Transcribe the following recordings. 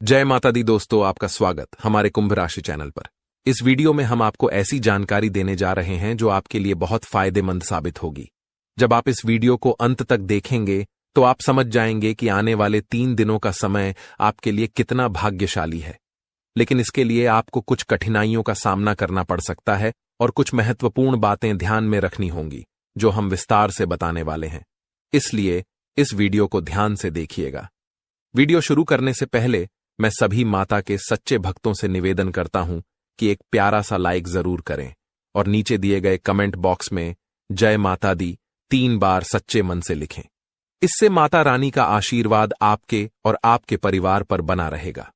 जय माता दी दोस्तों, आपका स्वागत हमारे कुंभ राशि चैनल पर। इस वीडियो में हम आपको ऐसी जानकारी देने जा रहे हैं जो आपके लिए बहुत फायदेमंद साबित होगी। जब आप इस वीडियो को अंत तक देखेंगे तो आप समझ जाएंगे कि आने वाले 3 दिनों का समय आपके लिए कितना भाग्यशाली है। लेकिन इसके लिए आपको कुछ कठिनाइयों का सामना करना पड़ सकता है और कुछ महत्वपूर्ण बातें ध्यान में रखनी होंगी जो हम विस्तार से बताने वाले हैं। इसलिए इस वीडियो को ध्यान से देखिएगा। वीडियो शुरू करने से पहले मैं सभी माता के सच्चे भक्तों से निवेदन करता हूं कि एक प्यारा सा लाइक जरूर करें और नीचे दिए गए कमेंट बॉक्स में जय माता दी 3 बार सच्चे मन से लिखें। इससे माता रानी का आशीर्वाद आपके और आपके परिवार पर बना रहेगा।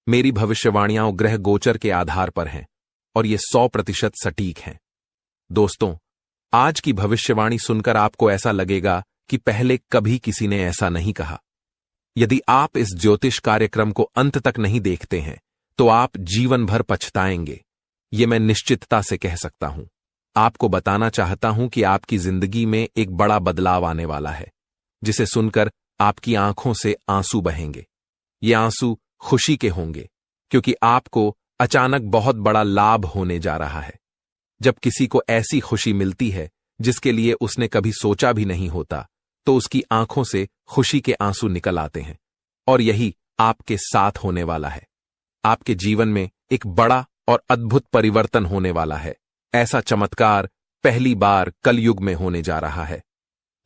मेरी भविष्यवाणियां ग्रह गोचर के आधार पर हैं और ये 100% सटीक हैं। दोस्तों, आज की भविष्यवाणी सुनकर आपको ऐसा लगेगा कि पहले कभी किसी ने ऐसा नहीं कहा। यदि आप इस ज्योतिष कार्यक्रम को अंत तक नहीं देखते हैं तो आप जीवन भर पछताएंगे, ये मैं निश्चितता से कह सकता हूं। आपको बताना चाहता हूं कि आपकी जिंदगी में एक बड़ा बदलाव आने वाला है, जिसे सुनकर आपकी आंखों से आंसू बहेंगे। ये आंसू खुशी के होंगे क्योंकि आपको अचानक बहुत बड़ा लाभ होने जा रहा है। जब किसी को ऐसी खुशी मिलती है जिसके लिए उसने कभी सोचा भी नहीं होता, तो उसकी आंखों से खुशी के आंसू निकल आते हैं और यही आपके साथ होने वाला है। आपके जीवन में एक बड़ा और अद्भुत परिवर्तन होने वाला है। ऐसा चमत्कार पहली बार कलयुग में होने जा रहा है।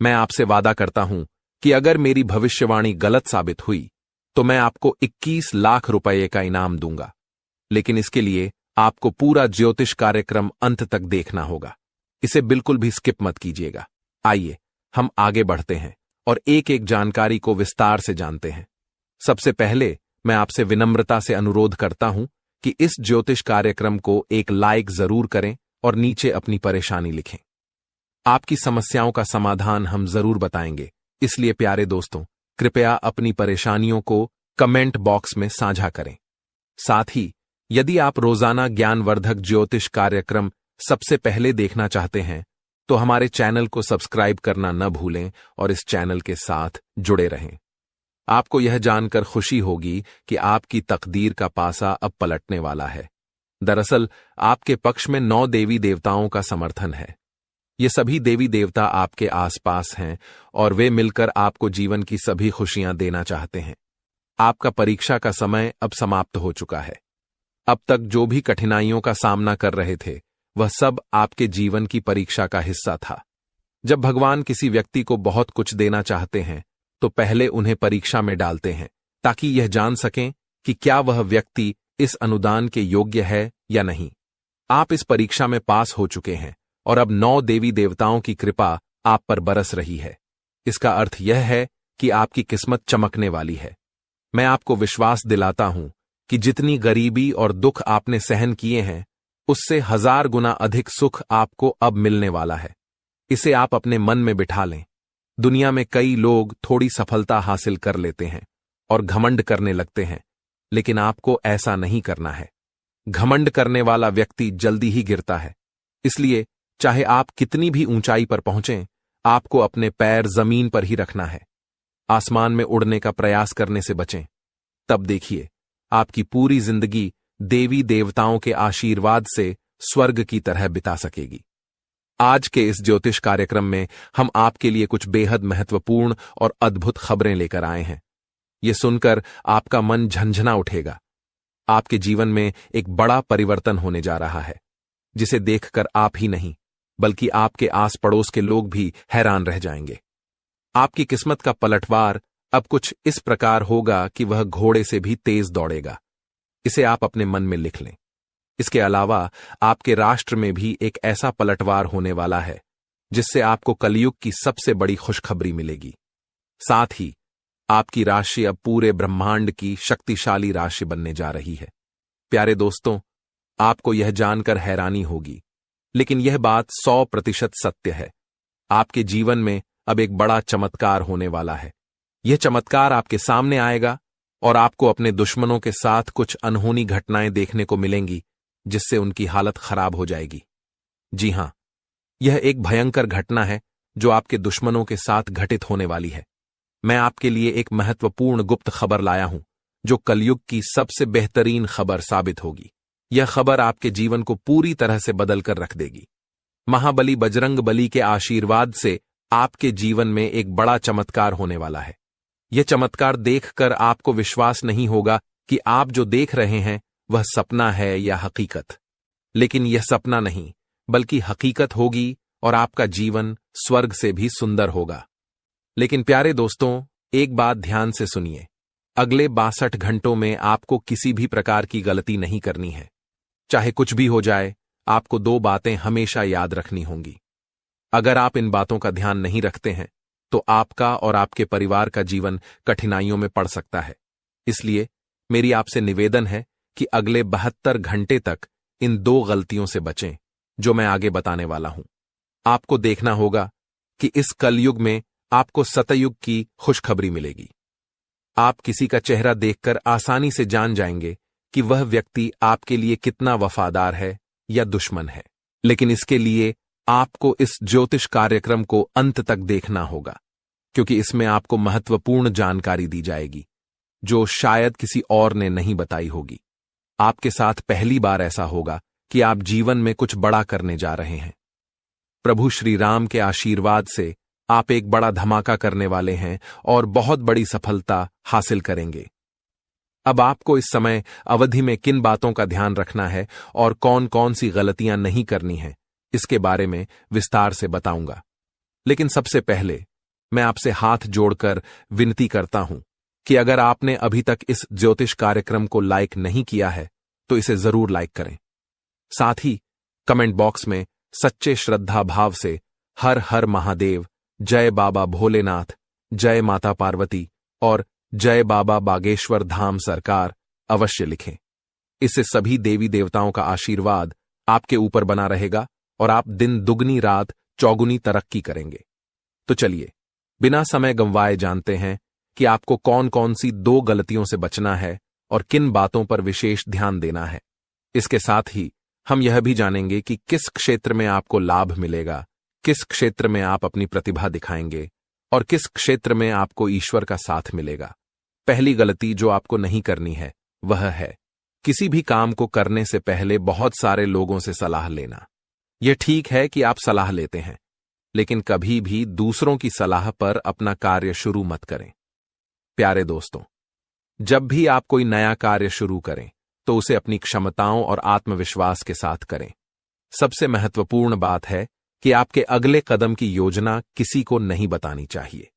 मैं आपसे वादा करता हूं कि अगर मेरी भविष्यवाणी गलत साबित हुई तो मैं आपको 21 लाख रुपए का इनाम दूंगा। लेकिन इसके लिए आपको पूरा ज्योतिष कार्यक्रम अंत तक देखना होगा। इसे बिल्कुल भी स्किप मत कीजिएगा। आइए हम आगे बढ़ते हैं और एक एक जानकारी को विस्तार से जानते हैं। सबसे पहले मैं आपसे विनम्रता से अनुरोध करता हूं कि इस ज्योतिष कार्यक्रम को एक लाइक जरूर करें और नीचे अपनी परेशानी लिखें। आपकी समस्याओं का समाधान हम जरूर बताएंगे, इसलिए प्यारे दोस्तों, कृपया अपनी परेशानियों को कमेंट बॉक्स में साझा करें। साथ ही यदि आप रोजाना ज्ञानवर्धक ज्योतिष कार्यक्रम सबसे पहले देखना चाहते हैं तो हमारे चैनल को सब्सक्राइब करना न भूलें और इस चैनल के साथ जुड़े रहें। आपको यह जानकर खुशी होगी कि आपकी तकदीर का पासा अब पलटने वाला है। दरअसल आपके पक्ष में 9 देवी देवताओं का समर्थन है। ये सभी देवी देवता आपके आसपास हैं और वे मिलकर आपको जीवन की सभी खुशियां देना चाहते हैं। आपका परीक्षा का समय अब समाप्त हो चुका है। अब तक जो भी कठिनाइयों का सामना कर रहे थे वह सब आपके जीवन की परीक्षा का हिस्सा था। जब भगवान किसी व्यक्ति को बहुत कुछ देना चाहते हैं तो पहले उन्हें परीक्षा में डालते हैं ताकि यह जान सकें कि क्या वह व्यक्ति इस अनुदान के योग्य है या नहीं। आप इस परीक्षा में पास हो चुके हैं और अब 9 देवी देवताओं की कृपा आप पर बरस रही है। इसका अर्थ यह है कि आपकी किस्मत चमकने वाली है। मैं आपको विश्वास दिलाता हूं कि जितनी गरीबी और दुख आपने सहन किए हैं उससे 1000 गुना अधिक सुख आपको अब मिलने वाला है। इसे आप अपने मन में बिठा लें। दुनिया में कई लोग थोड़ी सफलता हासिल कर लेते हैं और घमंड करने लगते हैं, लेकिन आपको ऐसा नहीं करना है। घमंड करने वाला व्यक्ति जल्दी ही गिरता है। इसलिए चाहे आप कितनी भी ऊंचाई पर पहुंचें, आपको अपने पैर जमीन पर ही रखना है। आसमान में उड़ने का प्रयास करने से बचें। तब देखिए आपकी पूरी जिंदगी देवी देवताओं के आशीर्वाद से स्वर्ग की तरह बिता सकेगी। आज के इस ज्योतिष कार्यक्रम में हम आपके लिए कुछ बेहद महत्वपूर्ण और अद्भुत खबरें लेकर आए हैं। ये सुनकर आपका मन झंझना उठेगा। आपके जीवन में एक बड़ा परिवर्तन होने जा रहा है, जिसे देखकर आप ही नहीं बल्कि आपके आस पड़ोस के लोग भी हैरान रह जाएंगे। आपकी किस्मत का पलटवार अब कुछ इस प्रकार होगा कि वह घोड़े से भी तेज दौड़ेगा। इसे आप अपने मन में लिख लें। इसके अलावा आपके राष्ट्र में भी एक ऐसा पलटवार होने वाला है जिससे आपको कलयुग की सबसे बड़ी खुशखबरी मिलेगी। साथ ही आपकी राशि अब पूरे ब्रह्मांड की शक्तिशाली राशि बनने जा रही है। प्यारे दोस्तों, आपको यह जानकर हैरानी होगी, लेकिन यह बात 100% सत्य है। आपके जीवन में अब एक बड़ा चमत्कार होने वाला है। यह चमत्कार आपके सामने आएगा और आपको अपने दुश्मनों के साथ कुछ अनहोनी घटनाएं देखने को मिलेंगी जिससे उनकी हालत खराब हो जाएगी। जी हां, यह एक भयंकर घटना है जो आपके दुश्मनों के साथ घटित होने वाली है। मैं आपके लिए एक महत्वपूर्ण गुप्त खबर लाया हूं जो कलयुग की सबसे बेहतरीन खबर साबित होगी। यह खबर आपके जीवन को पूरी तरह से बदल कर रख देगी। महाबली बजरंग बली के आशीर्वाद से आपके जीवन में एक बड़ा चमत्कार होने वाला है। यह चमत्कार देखकर आपको विश्वास नहीं होगा कि आप जो देख रहे हैं वह सपना है या हकीकत। लेकिन यह सपना नहीं, बल्कि हकीकत होगी और आपका जीवन स्वर्ग से भी सुंदर होगा। लेकिन प्यारे दोस्तों, एक बात ध्यान से सुनिए। अगले 62 घंटों में आपको किसी भी प्रकार की गलती नहीं करनी है। चाहे कुछ भी हो जाए, आपको 2 बातें हमेशा याद रखनी होंगी। अगर आप इन बातों का ध्यान नहीं रखते हैं तो आपका और आपके परिवार का जीवन कठिनाइयों में पड़ सकता है। इसलिए मेरी आपसे निवेदन है कि अगले 72 घंटे तक इन 2 गलतियों से बचें जो मैं आगे बताने वाला हूं। आपको देखना होगा कि इस कलयुग में आपको सतयुग की खुशखबरी मिलेगी। आप किसी का चेहरा देखकर आसानी से जान जाएंगे कि वह व्यक्ति आपके लिए कितना वफादार है या दुश्मन है। लेकिन इसके लिए आपको इस ज्योतिष कार्यक्रम को अंत तक देखना होगा, क्योंकि इसमें आपको महत्वपूर्ण जानकारी दी जाएगी जो शायद किसी और ने नहीं बताई होगी। आपके साथ पहली बार ऐसा होगा कि आप जीवन में कुछ बड़ा करने जा रहे हैं। प्रभु श्री राम के आशीर्वाद से आप एक बड़ा धमाका करने वाले हैं और बहुत बड़ी सफलता हासिल करेंगे। अब आपको इस समय अवधि में किन बातों का ध्यान रखना है और कौन कौन सी गलतियां नहीं करनी है, इसके बारे में विस्तार से बताऊंगा। लेकिन सबसे पहले मैं आपसे हाथ जोड़कर विनती करता हूं कि अगर आपने अभी तक इस ज्योतिष कार्यक्रम को लाइक नहीं किया है तो इसे जरूर लाइक करें। साथ ही कमेंट बॉक्स में सच्चे श्रद्धा भाव से हर हर महादेव, जय बाबा भोलेनाथ, जय माता पार्वती और जय बाबा बागेश्वर धाम सरकार अवश्य लिखें। इससे सभी देवी देवताओं का आशीर्वाद आपके ऊपर बना रहेगा और आप दिन दुगनी रात चौगुनी तरक्की करेंगे। तो चलिए बिना समय गंवाए जानते हैं कि आपको कौन कौन सी 2 गलतियों से बचना है और किन बातों पर विशेष ध्यान देना है। इसके साथ ही हम यह भी जानेंगे कि किस क्षेत्र में आपको लाभ मिलेगा, किस क्षेत्र में आप अपनी प्रतिभा दिखाएंगे और किस क्षेत्र में आपको ईश्वर का साथ मिलेगा। पहली गलती जो आपको नहीं करनी है वह है किसी भी काम को करने से पहले बहुत सारे लोगों से सलाह लेना। यह ठीक है कि आप सलाह लेते हैं, लेकिन कभी भी दूसरों की सलाह पर अपना कार्य शुरू मत करें। प्यारे दोस्तों, जब भी आप कोई नया कार्य शुरू करें तो उसे अपनी क्षमताओं और आत्मविश्वास के साथ करें। सबसे महत्वपूर्ण बात है कि आपके अगले कदम की योजना किसी को नहीं बतानी चाहिए।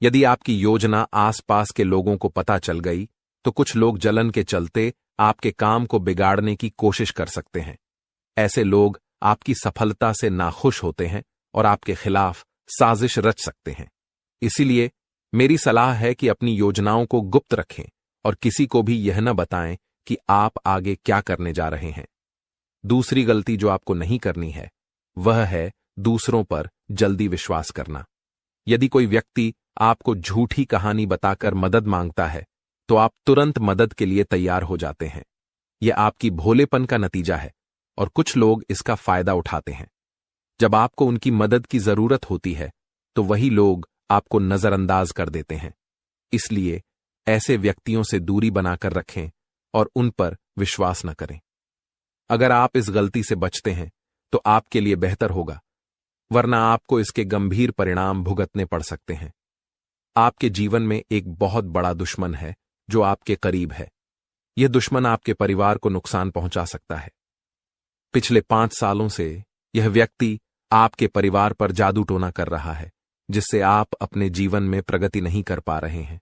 यदि आपकी योजना आसपास के लोगों को पता चल गई तो कुछ लोग जलन के चलते आपके काम को बिगाड़ने की कोशिश कर सकते हैं। ऐसे लोग आपकी सफलता से नाखुश होते हैं और आपके खिलाफ साजिश रच सकते हैं। इसीलिए मेरी सलाह है कि अपनी योजनाओं को गुप्त रखें और किसी को भी यह न बताएं कि आप आगे क्या करने जा रहे हैं। दूसरी गलती जो आपको नहीं करनी है वह है दूसरों पर जल्दी विश्वास करना। यदि कोई व्यक्ति आपको झूठी कहानी बताकर मदद मांगता है तो आप तुरंत मदद के लिए तैयार हो जाते हैं। यह आपकी भोलेपन का नतीजा है और कुछ लोग इसका फायदा उठाते हैं। जब आपको उनकी मदद की जरूरत होती है तो वही लोग आपको नजरअंदाज कर देते हैं। इसलिए ऐसे व्यक्तियों से दूरी बनाकर रखें और उन पर विश्वास न करें। अगर आप इस गलती से बचते हैं तो आपके लिए बेहतर होगा, वरना आपको इसके गंभीर परिणाम भुगतने पड़ सकते हैं। आपके जीवन में एक बहुत बड़ा दुश्मन है जो आपके करीब है। यह दुश्मन आपके परिवार को नुकसान पहुंचा सकता है। पिछले 5 सालों से यह व्यक्ति आपके परिवार पर जादू टोना कर रहा है, जिससे आप अपने जीवन में प्रगति नहीं कर पा रहे हैं।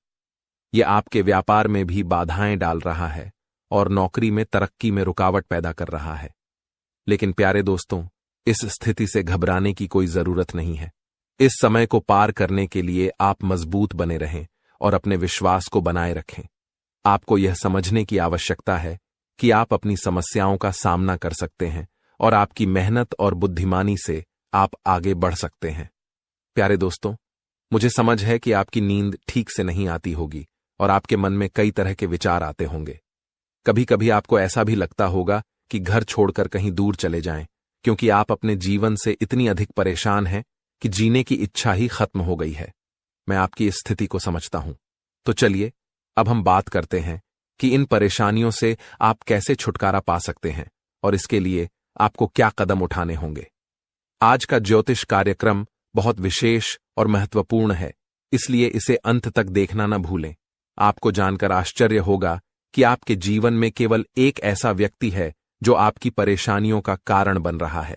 यह आपके व्यापार में भी बाधाएं डाल रहा है और नौकरी में तरक्की में रुकावट पैदा कर रहा है। लेकिन प्यारे दोस्तों, इस स्थिति से घबराने की कोई जरूरत नहीं है। इस समय को पार करने के लिए आप मजबूत बने रहें और अपने विश्वास को बनाए रखें। आपको यह समझने की आवश्यकता है कि आप अपनी समस्याओं का सामना कर सकते हैं और आपकी मेहनत और बुद्धिमानी से आप आगे बढ़ सकते हैं। प्यारे दोस्तों, मुझे समझ है कि आपकी नींद ठीक से नहीं आती होगी और आपके मन में कई तरह के विचार आते होंगे। कभी कभी आपको ऐसा भी लगता होगा कि घर छोड़कर कहीं दूर चले जाएं, क्योंकि आप अपने जीवन से इतनी अधिक परेशान हैं कि जीने की इच्छा ही खत्म हो गई है। मैं आपकी इस स्थिति को समझता हूं। तो चलिए अब हम बात करते हैं कि इन परेशानियों से आप कैसे छुटकारा पा सकते हैं और इसके लिए आपको क्या कदम उठाने होंगे। आज का ज्योतिष कार्यक्रम बहुत विशेष और महत्वपूर्ण है, इसलिए इसे अंत तक देखना न भूलें। आपको जानकर आश्चर्य होगा कि आपके जीवन में केवल एक ऐसा व्यक्ति है जो आपकी परेशानियों का कारण बन रहा है।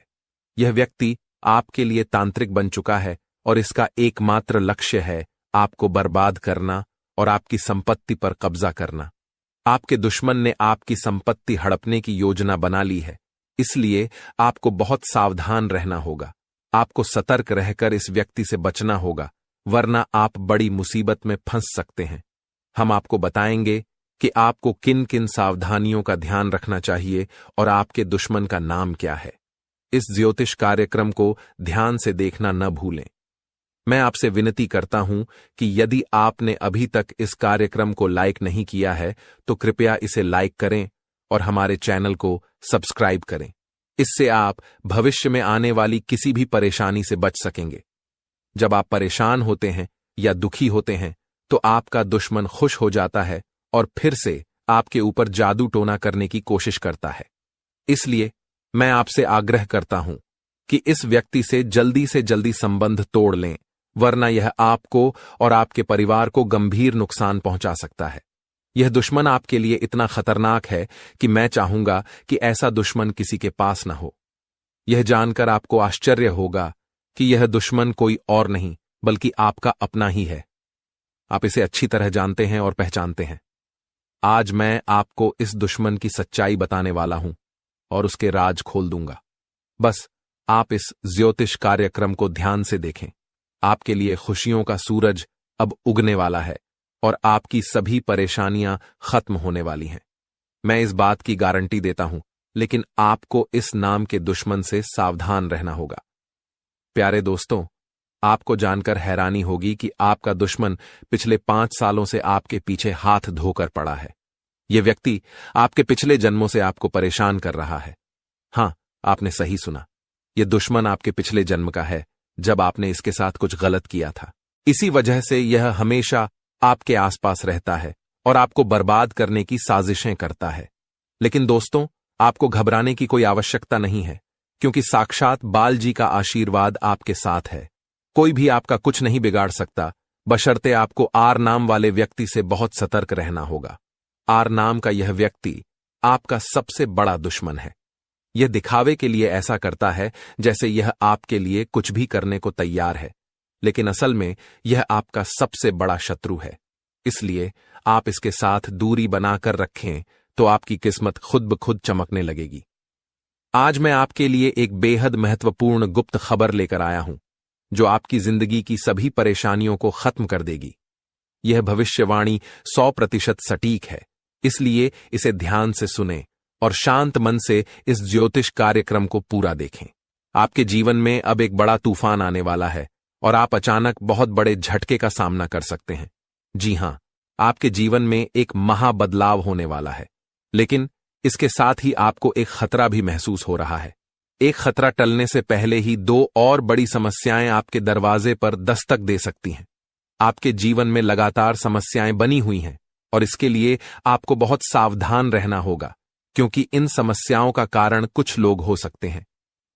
यह व्यक्ति आपके लिए तांत्रिक बन चुका है और इसका एकमात्र लक्ष्य है आपको बर्बाद करना और आपकी संपत्ति पर कब्जा करना। आपके दुश्मन ने आपकी संपत्ति हड़पने की योजना बना ली है, इसलिए आपको बहुत सावधान रहना होगा। आपको सतर्क रहकर इस व्यक्ति से बचना होगा, वरना आप बड़ी मुसीबत में फंस सकते हैं। हम आपको बताएंगे कि आपको किन किन सावधानियों का ध्यान रखना चाहिए और आपके दुश्मन का नाम क्या है। इस ज्योतिष कार्यक्रम को ध्यान से देखना न भूलें। मैं आपसे विनती करता हूं कि यदि आपने अभी तक इस कार्यक्रम को लाइक नहीं किया है तो कृपया इसे लाइक करें और हमारे चैनल को सब्सक्राइब करें। इससे आप भविष्य में आने वाली किसी भी परेशानी से बच सकेंगे। जब आप परेशान होते हैं या दुखी होते हैं तो आपका दुश्मन खुश हो जाता है और फिर से आपके ऊपर जादू टोना करने की कोशिश करता है। इसलिए मैं आपसे आग्रह करता हूं कि इस व्यक्ति से जल्दी संबंध तोड़ लें, वरना यह आपको और आपके परिवार को गंभीर नुकसान पहुंचा सकता है। यह दुश्मन आपके लिए इतना खतरनाक है कि मैं चाहूंगा कि ऐसा दुश्मन किसी के पास न हो। यह जानकर आपको आश्चर्य होगा कि यह दुश्मन कोई और नहीं बल्कि आपका अपना ही है। आप इसे अच्छी तरह जानते हैं और पहचानते हैं। आज मैं आपको इस दुश्मन की सच्चाई बताने वाला हूं और उसके राज खोल दूंगा। बस आप इस ज्योतिष कार्यक्रम को ध्यान से देखें। आपके लिए खुशियों का सूरज अब उगने वाला है और आपकी सभी परेशानियां खत्म होने वाली हैं। मैं इस बात की गारंटी देता हूं, लेकिन आपको इस नाम के दुश्मन से सावधान रहना होगा। प्यारे दोस्तों, आपको जानकर हैरानी होगी कि आपका दुश्मन पिछले 5 सालों से आपके पीछे हाथ धोकर पड़ा है। यह व्यक्ति आपके पिछले जन्मों से आपको परेशान कर रहा है। हां, आपने सही सुना। यह दुश्मन आपके पिछले जन्म का है, जब आपने इसके साथ कुछ गलत किया था। इसी वजह से यह हमेशा आपके आसपास रहता है और आपको बर्बाद करने की साजिशें करता है। लेकिन दोस्तों, आपको घबराने की कोई आवश्यकता नहीं है, क्योंकि साक्षात बाल जी का आशीर्वाद आपके साथ है। कोई भी आपका कुछ नहीं बिगाड़ सकता, बशर्ते आपको आर नाम वाले व्यक्ति से बहुत सतर्क रहना होगा। आर नाम का यह व्यक्ति आपका सबसे बड़ा दुश्मन है। यह दिखावे के लिए ऐसा करता है जैसे यह आपके लिए कुछ भी करने को तैयार है, लेकिन असल में यह आपका सबसे बड़ा शत्रु है। इसलिए आप इसके साथ दूरी बनाकर रखें तो आपकी किस्मत खुद ब खुद चमकने लगेगी। आज मैं आपके लिए एक बेहद महत्वपूर्ण गुप्त खबर लेकर आया हूं, जो आपकी जिंदगी की सभी परेशानियों को खत्म कर देगी। यह भविष्यवाणी 100% सटीक है, इसलिए इसे ध्यान से सुनें और शांत मन से इस ज्योतिष कार्यक्रम को पूरा देखें। आपके जीवन में अब एक बड़ा तूफान आने वाला है और आप अचानक बहुत बड़े झटके का सामना कर सकते हैं। जी हां, आपके जीवन में एक महाबदलाव होने वाला है, लेकिन इसके साथ ही आपको एक खतरा भी महसूस हो रहा है। एक खतरा टलने से पहले ही 2 और बड़ी समस्याएं आपके दरवाजे पर दस्तक दे सकती हैं। आपके जीवन में लगातार समस्याएं बनी हुई हैं और इसके लिए आपको बहुत सावधान रहना होगा, क्योंकि इन समस्याओं का कारण कुछ लोग हो सकते हैं।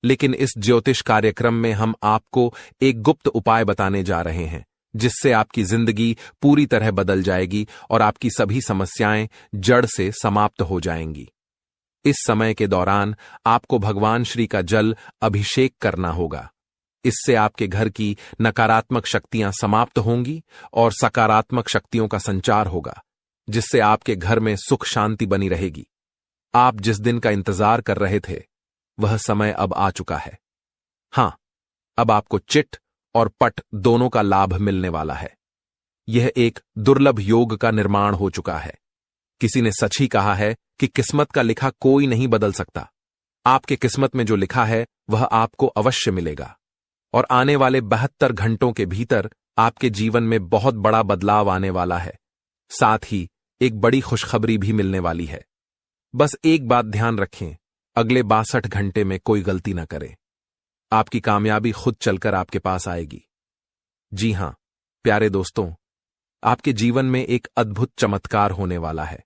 लेकिन इस ज्योतिष कार्यक्रम में हम आपको एक गुप्त उपाय बताने जा रहे हैं, जिससे आपकी जिंदगी पूरी तरह बदल जाएगी और आपकी सभी समस्याएं जड़ से समाप्त हो जाएंगी। इस समय के दौरान आपको भगवान श्री का जल अभिषेक करना होगा। इससे आपके घर की नकारात्मक शक्तियां समाप्त होंगी और सकारात्मक शक्तियों का संचार होगा, जिससे आपके घर में सुख शांति बनी रहेगी। आप जिस दिन का इंतजार कर रहे थे, वह समय अब आ चुका है। हां, अब आपको चिट और पट दोनों का लाभ मिलने वाला है। यह एक दुर्लभ योग का निर्माण हो चुका है। किसी ने सच ही कहा है कि किस्मत का लिखा कोई नहीं बदल सकता। आपके किस्मत में जो लिखा है वह आपको अवश्य मिलेगा और आने वाले 72 घंटों के भीतर आपके जीवन में बहुत बड़ा बदलाव आने वाला है। साथ ही एक बड़ी खुशखबरी भी मिलने वाली है। बस एक बात ध्यान रखें, अगले 62 घंटे में कोई गलती न करें। आपकी कामयाबी खुद चलकर आपके पास आएगी। जी हां, प्यारे दोस्तों, आपके जीवन में एक अद्भुत चमत्कार होने वाला है।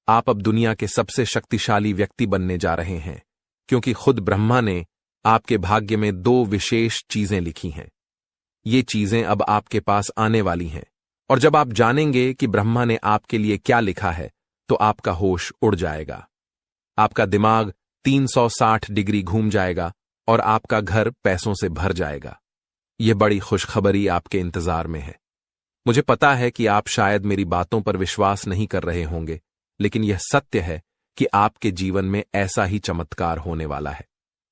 आप अब दुनिया के सबसे शक्तिशाली व्यक्ति बनने जा रहे हैं, क्योंकि खुद ब्रह्मा ने आपके भाग्य में 2 विशेष चीजें लिखी हैं। ये चीजें अब आपके पास आने वाली हैं, और जब आप जानेंगे कि ब्रह्मा ने आपके लिए क्या लिखा है, तो आपका होश उड़ जाएगा। आपका दिमाग 360 डिग्री घूम जाएगा और आपका घर पैसों से भर जाएगा। यह बड़ी खुशखबरी आपके इंतजार में है। मुझे पता है कि आप शायद मेरी बातों पर विश्वास नहीं कर रहे होंगे, लेकिन यह सत्य है कि आपके जीवन में ऐसा ही चमत्कार होने वाला है,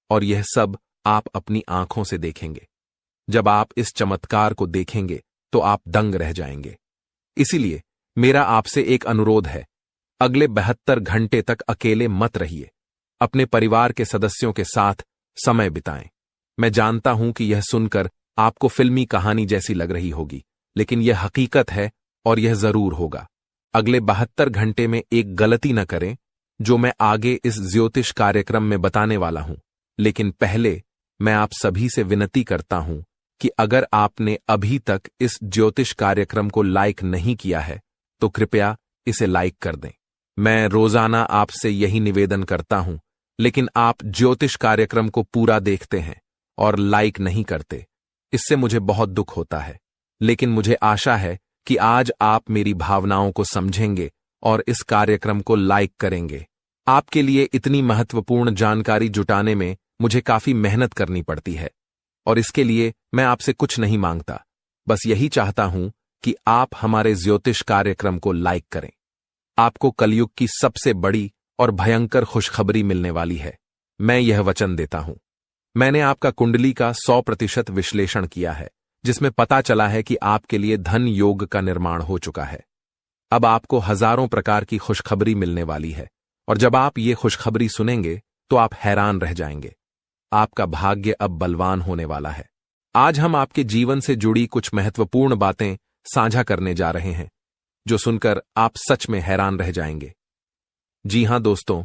और यह सब आप अपनी आंखों से देखेंगे। जब आप इस चमत्कार को देखेंगे तो आप दंग रह जाएंगे। इसीलिए मेरा आपसे एक अनुरोध है, अगले 72 घंटे तक अकेले मत रहिए। अपने परिवार के सदस्यों के साथ समय बिताएं। मैं जानता हूं कि यह सुनकर आपको फिल्मी कहानी जैसी लग रही होगी, लेकिन यह हकीकत है और यह जरूर होगा। अगले 72 घंटे में एक गलती न करें, जो मैं आगे इस ज्योतिष कार्यक्रम में बताने वाला हूं। लेकिन पहले मैं आप सभी से विनती करता हूं कि अगर आपने अभी तक इस ज्योतिष कार्यक्रम को लाइक नहीं किया है, तो कृपया इसे लाइक कर दें। मैं रोजाना आपसे यही निवेदन करता हूं, लेकिन आप ज्योतिष कार्यक्रम को पूरा देखते हैं और लाइक नहीं करते। इससे मुझे बहुत दुख होता है, लेकिन मुझे आशा है कि आज आप मेरी भावनाओं को समझेंगे और इस कार्यक्रम को लाइक करेंगे। आपके लिए इतनी महत्वपूर्ण जानकारी जुटाने में मुझे काफी मेहनत करनी पड़ती है, और इसके लिए मैं आपसे कुछ नहीं मांगता, बस यही चाहता हूं कि आप हमारे ज्योतिष कार्यक्रम को लाइक करें। आपको कलयुग की सबसे बड़ी और भयंकर खुशखबरी मिलने वाली है। मैं यह वचन देता हूं। मैंने आपका कुंडली का 100% विश्लेषण किया है, जिसमें पता चला है कि आपके लिए धन योग का निर्माण हो चुका है। अब आपको हजारों प्रकार की खुशखबरी मिलने वाली है, और जब आप ये खुशखबरी सुनेंगे तो आप हैरान रह जाएंगे। आपका भाग्य अब बलवान होने वाला है। आज हम आपके जीवन से जुड़ी कुछ महत्वपूर्ण बातें साझा करने जा रहे हैं, जो सुनकर आप सच में हैरान रह जाएंगे। जी हां दोस्तों,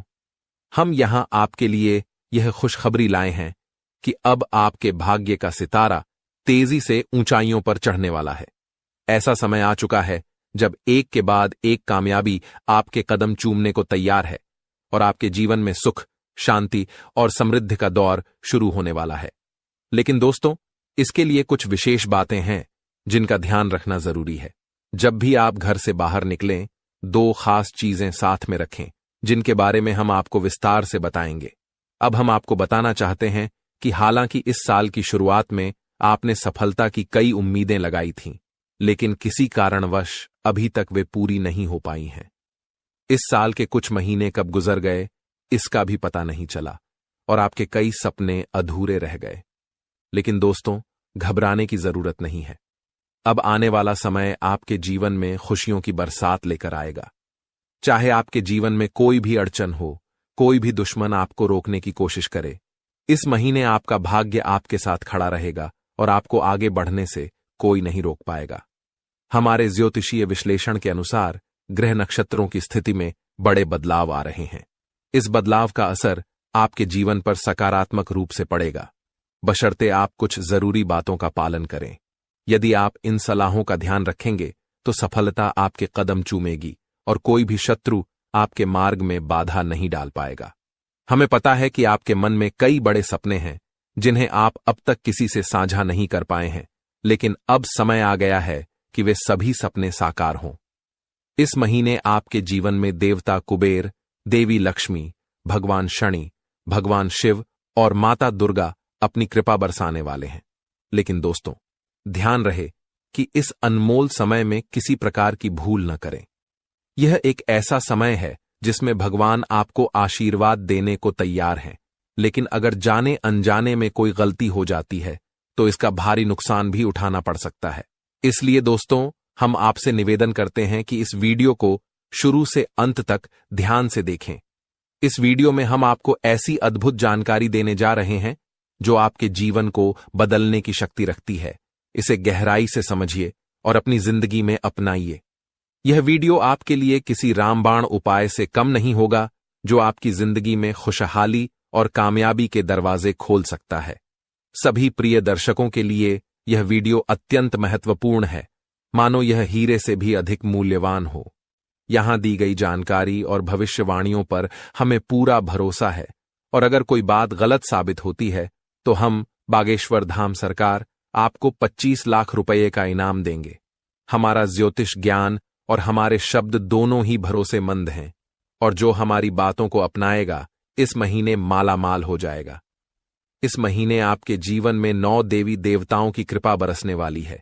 हम यहां आपके लिए यह खुशखबरी लाए हैं कि अब आपके भाग्य का सितारा तेजी से ऊंचाइयों पर चढ़ने वाला है। ऐसा समय आ चुका है जब एक के बाद एक कामयाबी आपके कदम चूमने को तैयार है, और आपके जीवन में सुख, शांति और समृद्धि का दौर शुरू होने वाला है। लेकिन दोस्तों, इसके लिए कुछ विशेष बातें हैं जिनका ध्यान रखना जरूरी है। जब भी आप घर से बाहर निकलें, 2 खास चीजें साथ में रखें, जिनके बारे में हम आपको विस्तार से बताएंगे। अब हम आपको बताना चाहते हैं कि हालांकि इस साल की शुरुआत में आपने सफलता की कई उम्मीदें लगाई थीं, लेकिन किसी कारणवश अभी तक वे पूरी नहीं हो पाई हैं। इस साल के कुछ महीने कब गुजर गए, इसका भी पता नहीं चला, और आपके कई सपने अधूरे रह गए। लेकिन दोस्तों, घबराने की जरूरत नहीं है। अब आने वाला समय आपके जीवन में खुशियों की बरसात लेकर आएगा। चाहे आपके जीवन में कोई भी अड़चन हो, कोई भी दुश्मन आपको रोकने की कोशिश करे, इस महीने आपका भाग्य आपके साथ खड़ा रहेगा और आपको आगे बढ़ने से कोई नहीं रोक पाएगा। हमारे ज्योतिषीय विश्लेषण के अनुसार ग्रह नक्षत्रों की स्थिति में बड़े बदलाव आ रहे हैं। इस बदलाव का असर आपके जीवन पर सकारात्मक रूप से पड़ेगा, बशर्ते आप कुछ जरूरी बातों का पालन करें। यदि आप इन सलाहों का ध्यान रखेंगे तो सफलता आपके कदम चूमेगी और कोई भी शत्रु आपके मार्ग में बाधा नहीं डाल पाएगा। हमें पता है कि आपके मन में कई बड़े सपने हैं जिन्हें आप अब तक किसी से साझा नहीं कर पाए हैं, लेकिन अब समय आ गया है कि वे सभी सपने साकार हों। इस महीने आपके जीवन में देवता कुबेर, देवी लक्ष्मी, भगवान शनि, भगवान शिव और माता दुर्गा अपनी कृपा बरसाने वाले हैं। लेकिन दोस्तों, ध्यान रहे कि इस अनमोल समय में किसी प्रकार की भूल न करें। यह एक ऐसा समय है जिसमें भगवान आपको आशीर्वाद देने को तैयार हैं, लेकिन अगर जाने अनजाने में कोई गलती हो जाती है तो इसका भारी नुकसान भी उठाना पड़ सकता है। इसलिए दोस्तों, हम आपसे निवेदन करते हैं कि इस वीडियो को शुरू से अंत तक ध्यान से देखें। इस वीडियो में हम आपको ऐसी अद्भुत जानकारी देने जा रहे हैं जो आपके जीवन को बदलने की शक्ति रखती है। इसे गहराई से समझिए और अपनी जिंदगी में अपनाइए। यह वीडियो आपके लिए किसी रामबाण उपाय से कम नहीं होगा, जो आपकी जिंदगी में खुशहाली और कामयाबी के दरवाजे खोल सकता है। सभी प्रिय दर्शकों के लिए यह वीडियो अत्यंत महत्वपूर्ण है, मानो यह हीरे से भी अधिक मूल्यवान हो। यहां दी गई जानकारी और भविष्यवाणियों पर हमें पूरा भरोसा है, और अगर कोई बात गलत साबित होती है तो हम बागेश्वर धाम सरकार आपको 25 लाख रुपये का इनाम देंगे। हमारा ज्योतिष ज्ञान और हमारे शब्द दोनों ही भरोसेमंद हैं, और जो हमारी बातों को अपनाएगा इस महीने मालामाल हो जाएगा। इस महीने आपके जीवन में 9 देवी देवताओं की कृपा बरसने वाली है,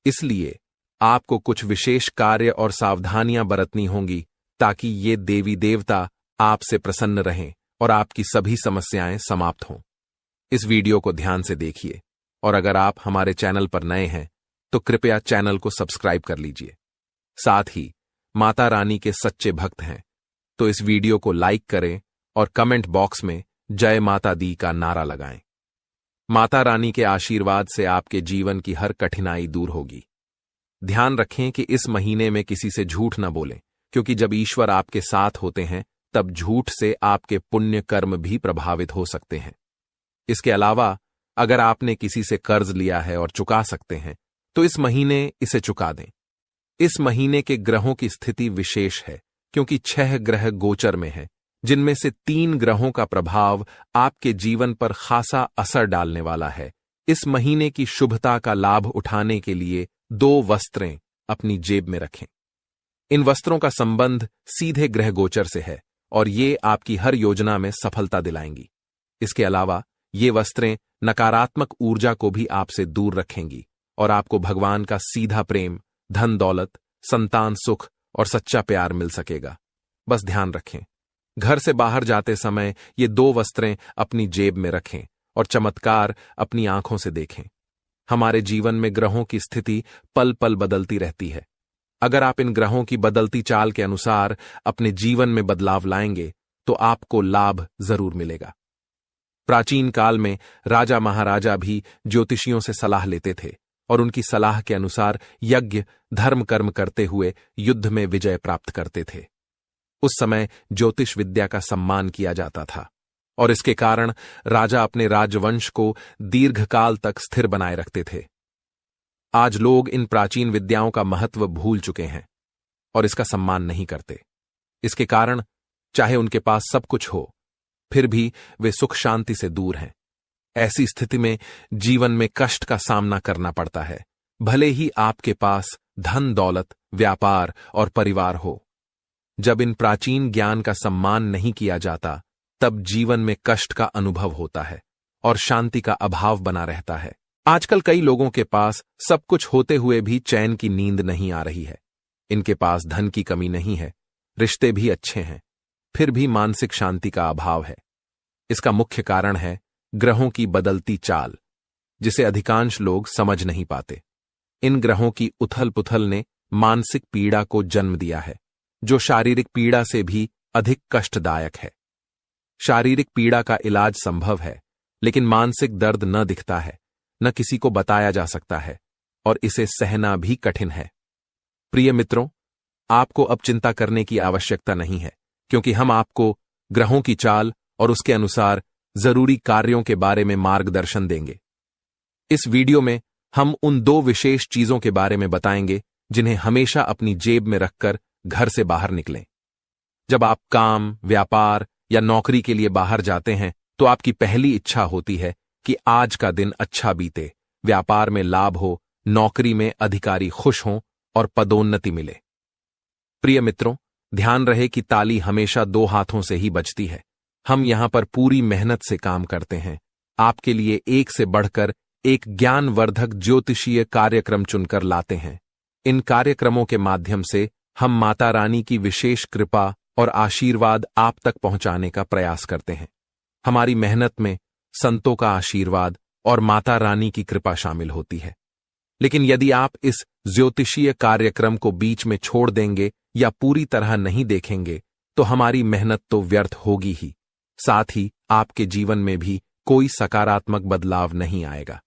इसलिए आपको कुछ विशेष कार्य और सावधानियां बरतनी होंगी ताकि ये देवी देवता आपसे प्रसन्न रहें और आपकी सभी समस्याएं समाप्त हों। इस वीडियो को ध्यान से देखिए, और अगर आप हमारे चैनल पर नए हैं तो कृपया चैनल को सब्सक्राइब कर लीजिए। साथ ही माता रानी के सच्चे भक्त हैं तो इस वीडियो को लाइक करें और कमेंट बॉक्स में जय माता दी का नारा लगाएं। माता रानी के आशीर्वाद से आपके जीवन की हर कठिनाई दूर होगी। ध्यान रखें कि इस महीने में किसी से झूठ न बोलें, क्योंकि जब ईश्वर आपके साथ होते हैं तब झूठ से आपके पुण्य कर्म भी प्रभावित हो सकते हैं। इसके अलावा अगर आपने किसी से कर्ज लिया है और चुका सकते हैं तो इस महीने इसे चुका दें। इस महीने के ग्रहों की स्थिति विशेष है, क्योंकि 6 ग्रह गोचर में हैं, जिनमें से 3 ग्रहों का प्रभाव आपके जीवन पर खासा असर डालने वाला है। इस महीने की शुभता का लाभ उठाने के लिए 2 वस्त्रें अपनी जेब में रखें। इन वस्त्रों का संबंध सीधे ग्रह गोचर से है और ये आपकी हर योजना में सफलता दिलाएंगी। इसके अलावा ये वस्त्रें नकारात्मक ऊर्जा को भी आपसे दूर रखेंगी और आपको भगवान का सीधा प्रेम, धन दौलत, संतान सुख और सच्चा प्यार मिल सकेगा। बस ध्यान रखें, घर से बाहर जाते समय ये 2 वस्त्रें अपनी जेब में रखें और चमत्कार अपनी आंखों से देखें। हमारे जीवन में ग्रहों की स्थिति पल पल बदलती रहती है। अगर आप इन ग्रहों की बदलती चाल के अनुसार अपने जीवन में बदलाव लाएंगे तो आपको लाभ जरूर मिलेगा। प्राचीन काल में राजा महाराजा भी ज्योतिषियों से सलाह लेते थे और उनकी सलाह के अनुसार यज्ञ धर्म कर्म करते हुए युद्ध में विजय प्राप्त करते थे। उस समय ज्योतिष विद्या का सम्मान किया जाता था और इसके कारण राजा अपने राजवंश को दीर्घकाल तक स्थिर बनाए रखते थे। आज लोग इन प्राचीन विद्याओं का महत्व भूल चुके हैं और इसका सम्मान नहीं करते। इसके कारण चाहे उनके पास सब कुछ हो, फिर भी वे सुख शांति से दूर हैं। ऐसी स्थिति में जीवन में कष्ट का सामना करना पड़ता है, भले ही आपके पास धन दौलत, व्यापार और परिवार हो। जब इन प्राचीन ज्ञान का सम्मान नहीं किया जाता तब जीवन में कष्ट का अनुभव होता है और शांति का अभाव बना रहता है। आजकल कई लोगों के पास सब कुछ होते हुए भी चैन की नींद नहीं आ रही है। इनके पास धन की कमी नहीं है, रिश्ते भी अच्छे हैं, फिर भी मानसिक शांति का अभाव है। इसका मुख्य कारण है ग्रहों की बदलती चाल, जिसे अधिकांश लोग समझ नहीं पाते। इन ग्रहों की उथल पुथल ने मानसिक पीड़ा को जन्म दिया है, जो शारीरिक पीड़ा से भी अधिक कष्टदायक है। शारीरिक पीड़ा का इलाज संभव है, लेकिन मानसिक दर्द न दिखता है, न किसी को बताया जा सकता है और इसे सहना भी कठिन है। प्रिय मित्रों, आपको अब चिंता करने की आवश्यकता नहीं है, क्योंकि हम आपको ग्रहों की चाल और उसके अनुसार जरूरी कार्यों के बारे में मार्गदर्शन देंगे। इस वीडियो में हम उन 2 विशेष चीजों के बारे में बताएंगे जिन्हें हमेशा अपनी जेब में रखकर घर से बाहर निकलें। जब आप काम, व्यापार या नौकरी के लिए बाहर जाते हैं तो आपकी पहली इच्छा होती है कि आज का दिन अच्छा बीते, व्यापार में लाभ हो, नौकरी में अधिकारी खुश हों और पदोन्नति मिले। प्रिय मित्रों, ध्यान रहे कि ताली हमेशा 2 हाथों से ही बजती है। हम यहां पर पूरी मेहनत से काम करते हैं, आपके लिए एक से बढ़कर एक ज्ञानवर्धक ज्योतिषीय कार्यक्रम चुनकर लाते हैं। इन कार्यक्रमों के माध्यम से हम माता रानी की विशेष कृपा और आशीर्वाद आप तक पहुंचाने का प्रयास करते हैं। हमारी मेहनत में संतों का आशीर्वाद और माता रानी की कृपा शामिल होती है। लेकिन यदि आप इस ज्योतिषीय कार्यक्रम को बीच में छोड़ देंगे या पूरी तरह नहीं देखेंगे तो हमारी मेहनत तो व्यर्थ होगी ही, साथ ही आपके जीवन में भी कोई सकारात्मक बदलाव नहीं आएगा।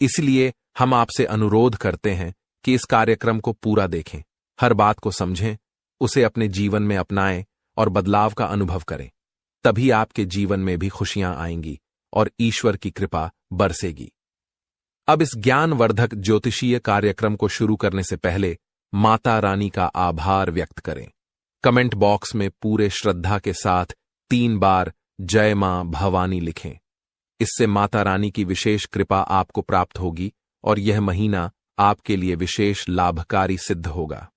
इसलिए हम आपसे अनुरोध करते हैं कि इस कार्यक्रम को पूरा देखें, हर बात को समझें, उसे अपने जीवन में अपनाएं और बदलाव का अनुभव करें। तभी आपके जीवन में भी खुशियां आएंगी और ईश्वर की कृपा बरसेगी। अब इस ज्ञानवर्धक ज्योतिषीय कार्यक्रम को शुरू करने से पहले माता रानी का आभार व्यक्त करें। कमेंट बॉक्स में पूरे श्रद्धा के साथ 3 बार जय मां भवानी लिखें। इससे माता रानी की विशेष कृपा आपको प्राप्त होगी और यह महीना आपके लिए विशेष लाभकारी सिद्ध होगा।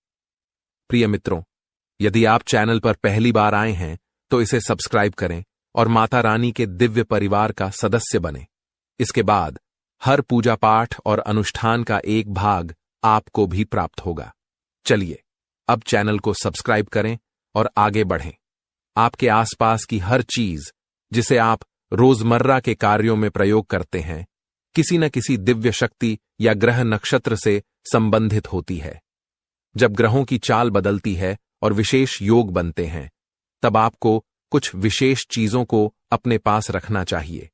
प्रिय मित्रों, यदि आप चैनल पर पहली बार आए हैं तो इसे सब्सक्राइब करें और माता रानी के दिव्य परिवार का सदस्य बनें। इसके बाद हर पूजा पाठ और अनुष्ठान का एक भाग आपको भी प्राप्त होगा। चलिए अब चैनल को सब्सक्राइब करें और आगे बढ़ें। आपके आसपास की हर चीज जिसे आप रोजमर्रा के कार्यों में प्रयोग करते हैं, किसी न किसी दिव्य शक्ति या ग्रह नक्षत्र से संबंधित होती है। जब ग्रहों की चाल बदलती है और विशेष योग बनते हैं, तब आपको कुछ विशेष चीजों को अपने पास रखना चाहिए।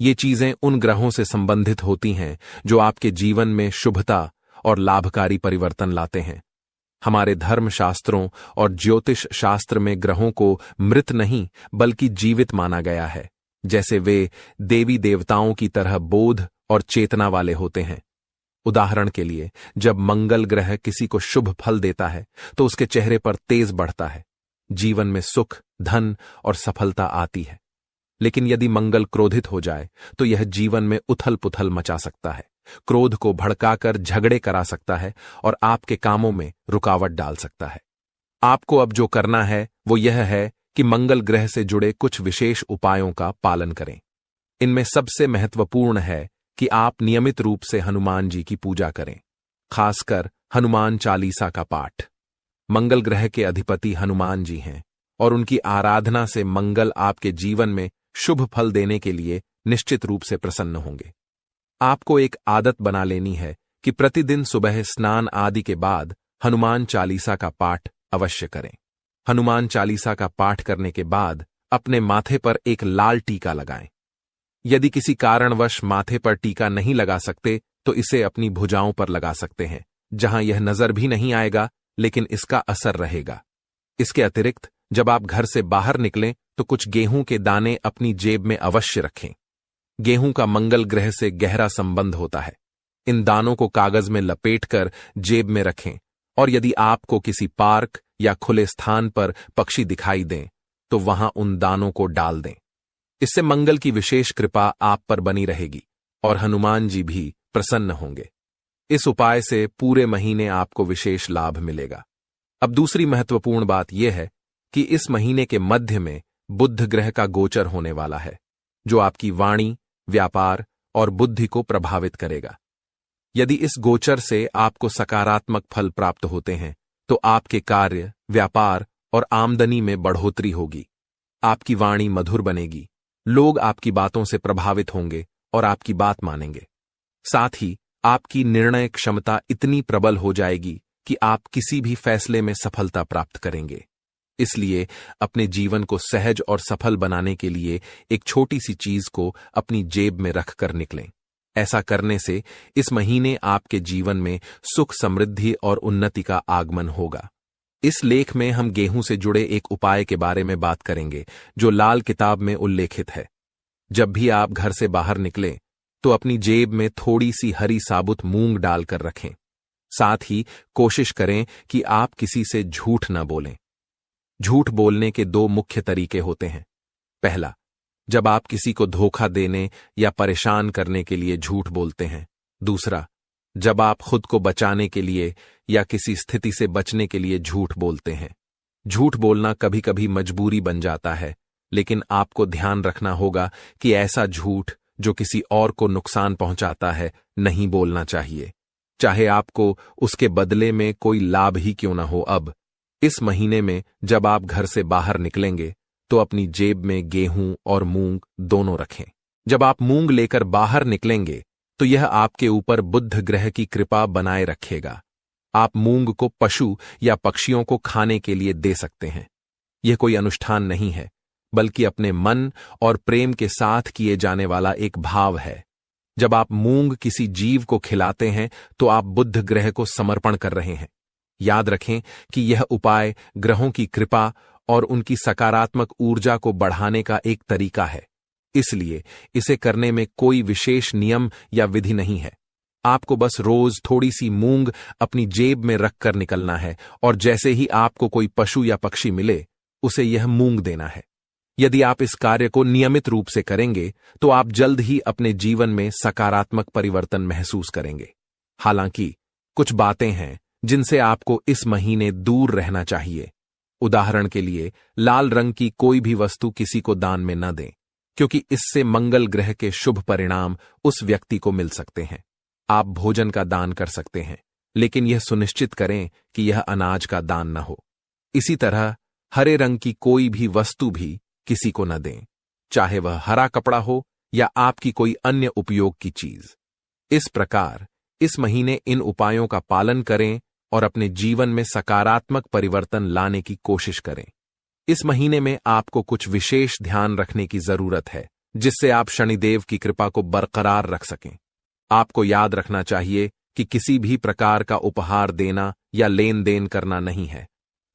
ये चीजें उन ग्रहों से संबंधित होती हैं जो आपके जीवन में शुभता और लाभकारी परिवर्तन लाते हैं। हमारे धर्म शास्त्रों और ज्योतिष शास्त्र में ग्रहों को मृत नहीं बल्कि जीवित माना गया है, जैसे वे देवी देवताओं की तरह बोध और चेतना वाले होते हैं। उदाहरण के लिए, जब मंगल ग्रह किसी को शुभ फल देता है तो उसके चेहरे पर तेज बढ़ता है, जीवन में सुख, धन और सफलता आती है। लेकिन यदि मंगल क्रोधित हो जाए तो यह जीवन में उथल पुथल मचा सकता है, क्रोध को भड़काकर झगड़े करा सकता है और आपके कामों में रुकावट डाल सकता है। आपको अब जो करना है वो यह है कि मंगल ग्रह से जुड़े कुछ विशेष उपायों का पालन करें। इनमें सबसे महत्वपूर्ण है कि आप नियमित रूप से हनुमान जी की पूजा करें, खासकर हनुमान चालीसा का पाठ। मंगल ग्रह के अधिपति हनुमान जी हैं और उनकी आराधना से मंगल आपके जीवन में शुभ फल देने के लिए निश्चित रूप से प्रसन्न होंगे। आपको एक आदत बना लेनी है कि प्रतिदिन सुबह स्नान आदि के बाद हनुमान चालीसा का पाठ अवश्य करें। हनुमान चालीसा का पाठ करने के बाद अपने माथे पर एक लाल टीका लगाएं। यदि किसी कारणवश माथे पर टीका नहीं लगा सकते तो इसे अपनी भुजाओं पर लगा सकते हैं, जहां यह नजर भी नहीं आएगा लेकिन इसका असर रहेगा। इसके अतिरिक्त जब आप घर से बाहर निकलें तो कुछ गेहूं के दाने अपनी जेब में अवश्य रखें। गेहूं का मंगल ग्रह से गहरा संबंध होता है। इन दानों को कागज में लपेटकर जेब में रखें और यदि आपको किसी पार्क या खुले स्थान पर पक्षी दिखाई दें तो वहां उन दानों को डाल दें। इससे मंगल की विशेष कृपा आप पर बनी रहेगी और हनुमान जी भी प्रसन्न होंगे। इस उपाय से पूरे महीने आपको विशेष लाभ मिलेगा। अब दूसरी महत्वपूर्ण बात यह है कि इस महीने के मध्य में बुध ग्रह का गोचर होने वाला है, जो आपकी वाणी, व्यापार और बुद्धि को प्रभावित करेगा। यदि इस गोचर से आपको सकारात्मक फल प्राप्त होते हैं तो आपके कार्य, व्यापार और आमदनी में बढ़ोतरी होगी। आपकी वाणी मधुर बनेगी, लोग आपकी बातों से प्रभावित होंगे और आपकी बात मानेंगे। साथ ही आपकी निर्णय क्षमता इतनी प्रबल हो जाएगी कि आप किसी भी फैसले में सफलता प्राप्त करेंगे। इसलिए अपने जीवन को सहज और सफल बनाने के लिए एक छोटी सी चीज को अपनी जेब में रखकर निकलें। ऐसा करने से इस महीने आपके जीवन में सुख, समृद्धि और उन्नति का आगमन होगा। इस लेख में हम गेहूं से जुड़े एक उपाय के बारे में बात करेंगे जो लाल किताब में उल्लेखित है। जब भी आप घर से बाहर निकलें तो अपनी जेब में थोड़ी सी हरी साबुत मूंग डालकर रखें। साथ ही कोशिश करें कि आप किसी से झूठ न बोलें। झूठ बोलने के 2 मुख्य तरीके होते हैं। पहला, जब आप किसी को धोखा देने या परेशान करने के लिए झूठ बोलते हैं। दूसरा, जब आप खुद को बचाने के लिए या किसी स्थिति से बचने के लिए झूठ बोलते हैं। झूठ बोलना कभी कभी मजबूरी बन जाता है, लेकिन आपको ध्यान रखना होगा कि ऐसा झूठ जो किसी और को नुकसान पहुंचाता है नहीं बोलना चाहिए, चाहे आपको उसके बदले में कोई लाभ ही क्यों न हो। अब इस महीने में जब आप घर से बाहर निकलेंगे तो अपनी जेब में गेहूं और मूंग दोनों रखें। जब आप मूंग लेकर बाहर निकलेंगे तो यह आपके ऊपर बुध ग्रह की कृपा बनाए रखेगा। आप मूंग को पशु या पक्षियों को खाने के लिए दे सकते हैं। यह कोई अनुष्ठान नहीं है, बल्कि अपने मन और प्रेम के साथ किए जाने वाला एक भाव है। जब आप मूंग किसी जीव को खिलाते हैं तो आप बुध ग्रह को समर्पण कर रहे हैं। याद रखें कि यह उपाय ग्रहों की कृपा और उनकी सकारात्मक ऊर्जा को बढ़ाने का एक तरीका है, इसलिए इसे करने में कोई विशेष नियम या विधि नहीं है। आपको बस रोज थोड़ी सी मूंग अपनी जेब में रखकर निकलना है और जैसे ही आपको कोई पशु या पक्षी मिले उसे यह मूंग देना है। यदि आप इस कार्य को नियमित रूप से करेंगे तो आप जल्द ही अपने जीवन में सकारात्मक परिवर्तन महसूस करेंगे। हालांकि कुछ बातें हैं जिनसे आपको इस महीने दूर रहना चाहिए। उदाहरण के लिए, लाल रंग की कोई भी वस्तु किसी को दान में न दें, क्योंकि इससे मंगल ग्रह के शुभ परिणाम उस व्यक्ति को मिल सकते हैं। आप भोजन का दान कर सकते हैं, लेकिन यह सुनिश्चित करें कि यह अनाज का दान न हो। इसी तरह हरे रंग की कोई भी वस्तु भी किसी को न दें, चाहे वह हरा कपड़ा हो या आपकी कोई अन्य उपयोग की चीज। इस प्रकार इस महीने इन उपायों का पालन करें और अपने जीवन में सकारात्मक परिवर्तन लाने की कोशिश करें। इस महीने में आपको कुछ विशेष ध्यान रखने की जरूरत है, जिससे आप शनिदेव की कृपा को बरकरार रख सकें। आपको याद रखना चाहिए कि किसी भी प्रकार का उपहार देना या लेन देन करना नहीं है।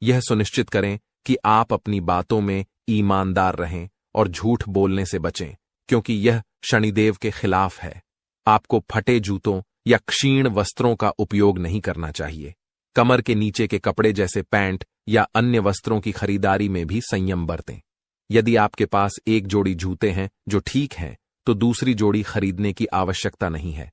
यह सुनिश्चित करें कि आप अपनी बातों में ईमानदार रहें और झूठ बोलने से बचें, क्योंकि यह शनिदेव के खिलाफ है। आपको फटे जूतों या क्षीण वस्त्रों का उपयोग नहीं करना चाहिए। कमर के नीचे के कपड़े जैसे पैंट या अन्य वस्त्रों की खरीदारी में भी संयम बरतें। यदि आपके पास एक जोड़ी जूते हैं जो ठीक हैं, तो दूसरी जोड़ी खरीदने की आवश्यकता नहीं है।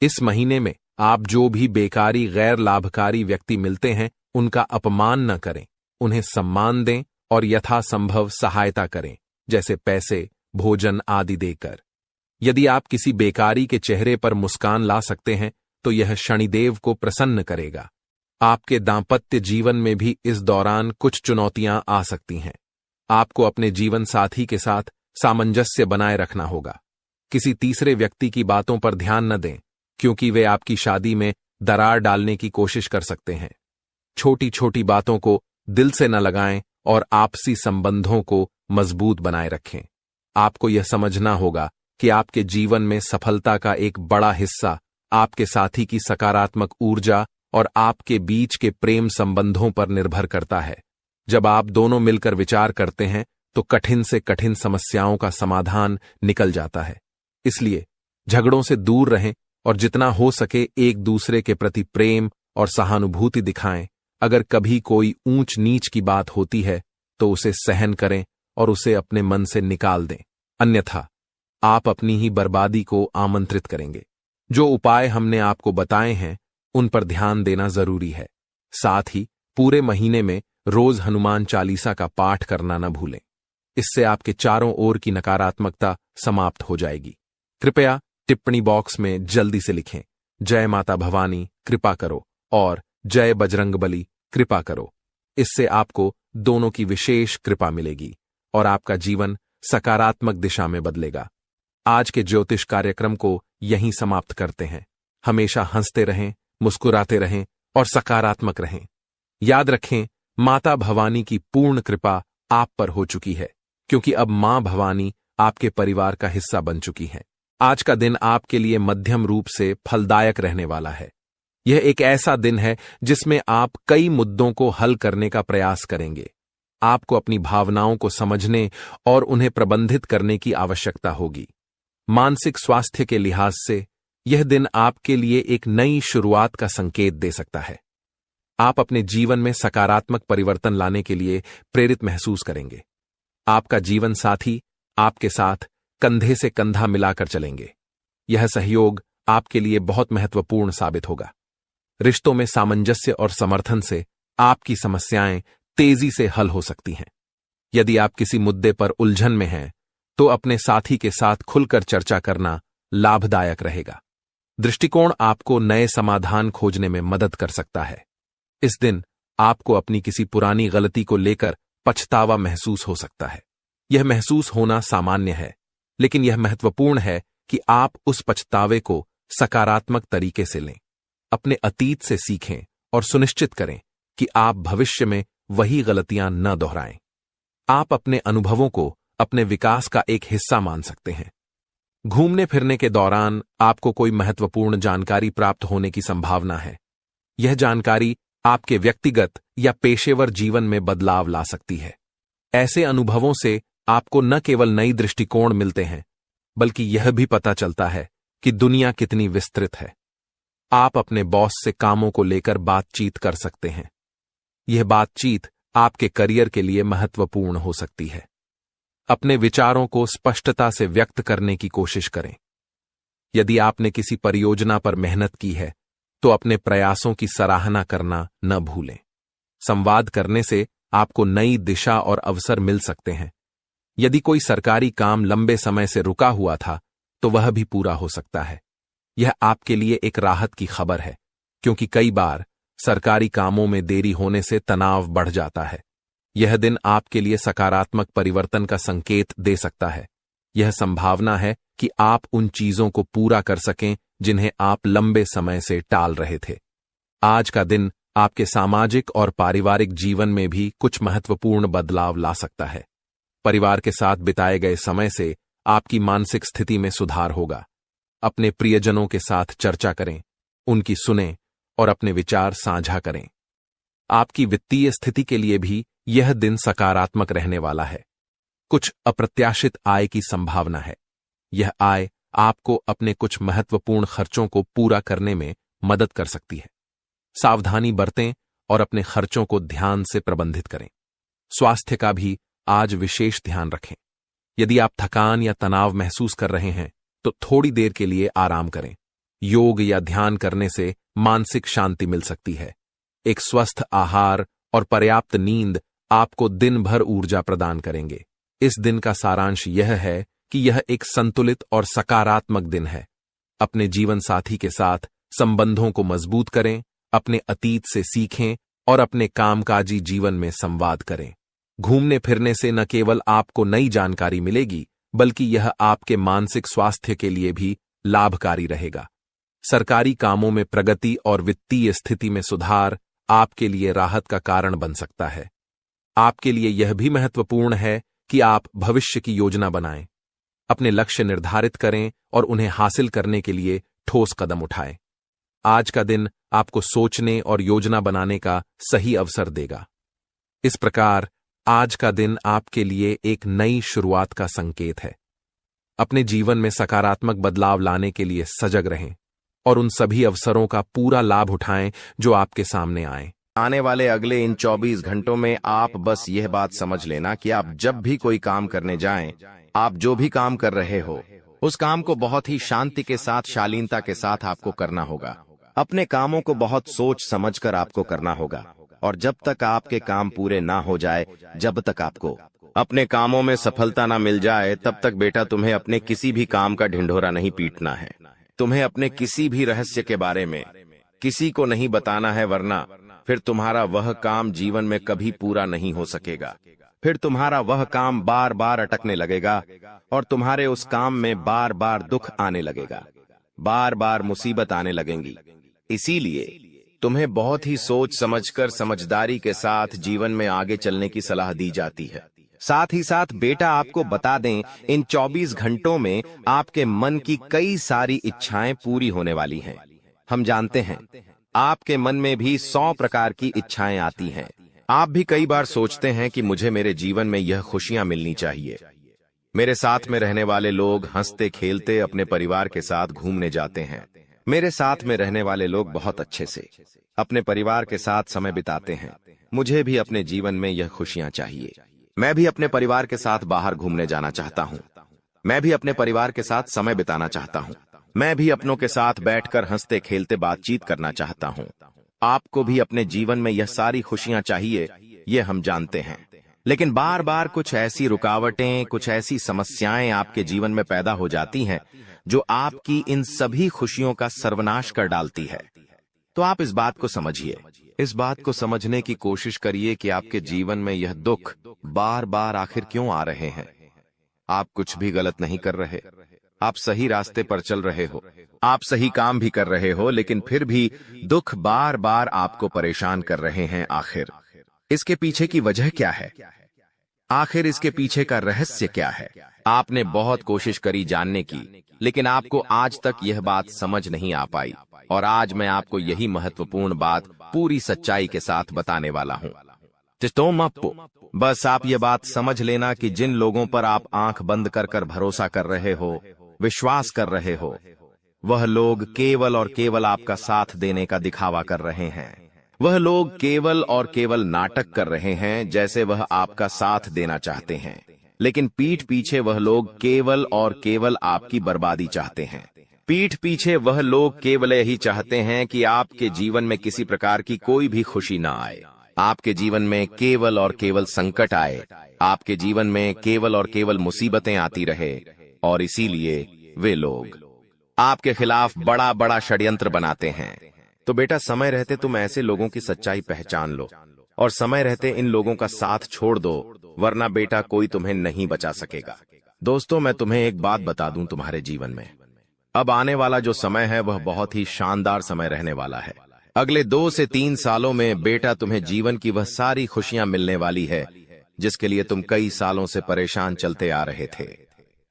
इस महीने में आप जो भी बेकारी गैर लाभकारी व्यक्ति मिलते हैं उनका अपमान न करें, उन्हें सम्मान दें और यथासंभव सहायता करें, जैसे पैसे, भोजन आदि देकर। यदि आप किसी बेकारी के चेहरे पर मुस्कान ला सकते हैं तो यह शनिदेव को प्रसन्न करेगा। आपके दांपत्य जीवन में भी इस दौरान कुछ चुनौतियां आ सकती हैं। आपको अपने जीवन साथी के साथ सामंजस्य बनाए रखना होगा। किसी तीसरे व्यक्ति की बातों पर ध्यान न दें, क्योंकि वे आपकी शादी में दरार डालने की कोशिश कर सकते हैं। छोटी छोटी बातों को दिल से न लगाएं और आपसी संबंधों को मजबूत बनाए रखें। आपको यह समझना होगा कि आपके जीवन में सफलता का एक बड़ा हिस्सा आपके साथी की सकारात्मक ऊर्जा और आपके बीच के प्रेम संबंधों पर निर्भर करता है। जब आप दोनों मिलकर विचार करते हैं तो कठिन से कठिन समस्याओं का समाधान निकल जाता है। इसलिए झगड़ों से दूर रहें और जितना हो सके एक दूसरे के प्रति प्रेम और सहानुभूति दिखाएं। अगर कभी कोई ऊंच नीच की बात होती है तो उसे सहन करें और उसे अपने मन से निकाल दें, अन्यथा आप अपनी ही बर्बादी को आमंत्रित करेंगे। जो उपाय हमने आपको बताए हैं उन पर ध्यान देना जरूरी है। साथ ही पूरे महीने में रोज हनुमान चालीसा का पाठ करना न भूलें। इससे आपके चारों ओर की नकारात्मकता समाप्त हो जाएगी। कृपया टिप्पणी बॉक्स में जल्दी से लिखें, जय माता भवानी कृपा करो और जय बजरंगबली कृपा करो। इससे आपको दोनों की विशेष कृपा मिलेगी और आपका जीवन सकारात्मक दिशा में बदलेगा। आज के ज्योतिष कार्यक्रम को यहीं समाप्त करते हैं। हमेशा हंसते रहें, मुस्कुराते रहें और सकारात्मक रहें। याद रखें, माता भवानी की पूर्ण कृपा आप पर हो चुकी है, क्योंकि अब मां भवानी आपके परिवार का हिस्सा बन चुकी हैं। आज का दिन आपके लिए मध्यम रूप से फलदायक रहने वाला है। यह एक ऐसा दिन है जिसमें आप कई मुद्दों को हल करने का प्रयास करेंगे। आपको अपनी भावनाओं को समझने और उन्हें प्रबंधित करने की आवश्यकता होगी। मानसिक स्वास्थ्य के लिहाज से यह दिन आपके लिए एक नई शुरुआत का संकेत दे सकता है। आप अपने जीवन में सकारात्मक परिवर्तन लाने के लिए प्रेरित महसूस करेंगे। आपका जीवन साथी आपके साथ कंधे से कंधा मिलाकर चलेंगे। यह सहयोग आपके लिए बहुत महत्वपूर्ण साबित होगा। रिश्तों में सामंजस्य और समर्थन से आपकी समस्याएं तेजी से हल हो सकती हैं। यदि आप किसी मुद्दे पर उलझन में हैं तो अपने साथी के साथ खुलकर चर्चा करना लाभदायक रहेगा। दृष्टिकोण आपको नए समाधान खोजने में मदद कर सकता है। इस दिन आपको अपनी किसी पुरानी गलती को लेकर पछतावा महसूस हो सकता है। यह महसूस होना सामान्य है, लेकिन यह महत्वपूर्ण है कि आप उस पछतावे को सकारात्मक तरीके से लें। अपने अतीत से सीखें और सुनिश्चित करें कि आप भविष्य में वही गलतियां न दोहराएं। आप अपने अनुभवों को अपने विकास का एक हिस्सा मान सकते हैं। घूमने फिरने के दौरान आपको कोई महत्वपूर्ण जानकारी प्राप्त होने की संभावना है। यह जानकारी आपके व्यक्तिगत या पेशेवर जीवन में बदलाव ला सकती है। ऐसे अनुभवों से आपको न केवल नई दृष्टिकोण मिलते हैं, बल्कि यह भी पता चलता है कि दुनिया कितनी विस्तृत है। आप अपने बॉस से कामों को लेकर बातचीत कर सकते हैं। यह बातचीत आपके करियर के लिए महत्वपूर्ण हो सकती है। अपने विचारों को स्पष्टता से व्यक्त करने की कोशिश करें। यदि आपने किसी परियोजना पर मेहनत की है तो अपने प्रयासों की सराहना करना न भूलें। संवाद करने से आपको नई दिशा और अवसर मिल सकते हैं। यदि कोई सरकारी काम लंबे समय से रुका हुआ था तो वह भी पूरा हो सकता है। यह आपके लिए एक राहत की खबर है, क्योंकि कई बार सरकारी कामों में देरी होने से तनाव बढ़ जाता है। यह दिन आपके लिए सकारात्मक परिवर्तन का संकेत दे सकता है। यह संभावना है कि आप उन चीजों को पूरा कर सकें जिन्हें आप लंबे समय से टाल रहे थे। आज का दिन आपके सामाजिक और पारिवारिक जीवन में भी कुछ महत्वपूर्ण बदलाव ला सकता है। परिवार के साथ बिताए गए समय से आपकी मानसिक स्थिति में सुधार होगा। अपने प्रियजनों के साथ चर्चा करें, उनकी सुनें और अपने विचार साझा करें। आपकी वित्तीय स्थिति के लिए भी यह दिन सकारात्मक रहने वाला है। कुछ अप्रत्याशित आय की संभावना है। यह आय आपको अपने कुछ महत्वपूर्ण खर्चों को पूरा करने में मदद कर सकती है। सावधानी बरतें और अपने खर्चों को ध्यान से प्रबंधित करें। स्वास्थ्य का भी आज विशेष ध्यान रखें। यदि आप थकान या तनाव महसूस कर रहे हैं तो थोड़ी देर के लिए आराम करें। योग या ध्यान करने से मानसिक शांति मिल सकती है। एक स्वस्थ आहार और पर्याप्त नींद आपको दिन भर ऊर्जा प्रदान करेंगे। इस दिन का सारांश यह है कि यह एक संतुलित और सकारात्मक दिन है। अपने जीवन साथी के साथ संबंधों को मजबूत करें, अपने अतीत से सीखें और अपने कामकाजी जीवन में संवाद करें। घूमने फिरने से न केवल आपको नई जानकारी मिलेगी, बल्कि यह आपके मानसिक स्वास्थ्य के लिए भी लाभकारी रहेगा। सरकारी कामों में प्रगति और वित्तीय स्थिति में सुधार आपके लिए राहत का कारण बन सकता है। आपके लिए यह भी महत्वपूर्ण है कि आप भविष्य की योजना बनाएं, अपने लक्ष्य निर्धारित करें और उन्हें हासिल करने के लिए ठोस कदम उठाएं। आज का दिन आपको सोचने और योजना बनाने का सही अवसर देगा। इस प्रकार आज का दिन आपके लिए एक नई शुरुआत का संकेत है। अपने जीवन में सकारात्मक बदलाव लाने के लिए सजग रहें और उन सभी अवसरों का पूरा लाभ उठाएं जो आपके सामने आए। आने वाले अगले इन 24 घंटों में आप बस यह बात समझ लेना कि आप जब भी कोई काम करने जाएं, आप जो भी काम कर रहे हो, उस काम को बहुत ही शांति के साथ, शालीनता के साथ आपको करना होगा। अपने कामों को बहुत सोच समझकर आपको करना होगा और जब तक आपके काम पूरे ना हो जाए, जब तक आपको अपने कामों में सफलता ना मिल जाए, तब तक बेटा तुम्हें अपने किसी भी काम का ढिंढोरा नहीं पीटना है। तुम्हें अपने किसी भी रहस्य के बारे में किसी को नहीं बताना है, वरना फिर तुम्हारा वह काम जीवन में कभी पूरा नहीं हो सकेगा। फिर तुम्हारा वह काम बार बार अटकने लगेगा और तुम्हारे उस काम में बार बार दुख आने लगेगा, बार बार मुसीबत आने लगेंगी। इसीलिए तुम्हें बहुत ही सोच समझकर, समझदारी के साथ जीवन में आगे चलने की सलाह दी जाती है। साथ ही साथ बेटा आपको बता दें, इन 24 घंटों में आपके मन की कई सारी इच्छाएं पूरी होने वाली हैं। हम जानते हैं आपके मन में भी 100 प्रकार की इच्छाएं आती हैं। आप भी कई बार सोचते हैं कि मुझे मेरे जीवन में यह खुशियां मिलनी चाहिए। मेरे साथ में रहने वाले लोग हंसते खेलते अपने परिवार के साथ घूमने जाते हैं। मेरे साथ में रहने वाले लोग बहुत अच्छे से अपने परिवार के साथ समय बिताते हैं। मुझे भी अपने जीवन में यह खुशियां चाहिए। मैं भी अपने परिवार के साथ बाहर घूमने जाना चाहता हूं। मैं भी अपने परिवार के साथ समय बिताना चाहता हूं। मैं भी अपनों के साथ बैठकर हंसते खेलते बातचीत करना चाहता हूं। आपको भी अपने जीवन में यह सारी खुशियां चाहिए, ये हम जानते हैं। लेकिन बार बार कुछ ऐसी रुकावटें, कुछ ऐसी समस्याएं आपके जीवन में पैदा हो जाती हैं जो आपकी इन सभी खुशियों का सर्वनाश कर डालती है। तो आप इस बात को समझिए, इस बात को समझने की कोशिश करिए कि आपके जीवन में यह दुख बार बार आखिर क्यों आ रहे हैं। आप कुछ भी गलत नहीं कर रहे, आप सही रास्ते पर चल रहे हो, आप सही काम भी कर रहे हो, लेकिन फिर भी दुख बार बार आपको परेशान कर रहे हैं। आखिर इसके पीछे की वजह क्या है? आखिर इसके पीछे का रहस्य क्या है? आपने बहुत कोशिश करी जानने की, लेकिन आपको आज तक यह बात समझ नहीं आ पाई। और आज मैं आपको यही महत्वपूर्ण बात पूरी सच्चाई के साथ बताने वाला हूं। बस आप ये बात समझ लेना कि जिन लोगों पर आप आंख बंद कर भरोसा कर रहे हो, विश्वास कर रहे हो, वह लोग केवल और केवल आपका साथ देने का दिखावा कर रहे हैं। वह लोग केवल और केवल नाटक कर रहे हैं जैसे वह आपका साथ देना चाहते हैं, लेकिन पीठ पीछे वह लोग केवल और केवल आपकी बर्बादी चाहते हैं। पीठ पीछे वह लोग केवल यही चाहते हैं कि आपके जीवन में किसी प्रकार की कोई भी खुशी ना आए, आपके जीवन में केवल और केवल संकट आए, आपके जीवन में केवल और केवल मुसीबतें आती रहे, और इसीलिए वे लोग आपके खिलाफ बड़ा बड़ा षड्यंत्र बनाते हैं। तो बेटा, समय रहते तुम ऐसे लोगों की सच्चाई पहचान लो और समय रहते इन लोगों का साथ छोड़ दो, वरना बेटा कोई तुम्हें नहीं बचा सकेगा। दोस्तों, मैं तुम्हें एक बात बता दूं, तुम्हारे जीवन में अब आने वाला जो समय है वह बहुत ही शानदार समय रहने वाला है। अगले 2 से 3 सालों में बेटा तुम्हें जीवन की वह सारी खुशियां मिलने वाली है जिसके लिए तुम कई सालों से परेशान चलते आ रहे थे।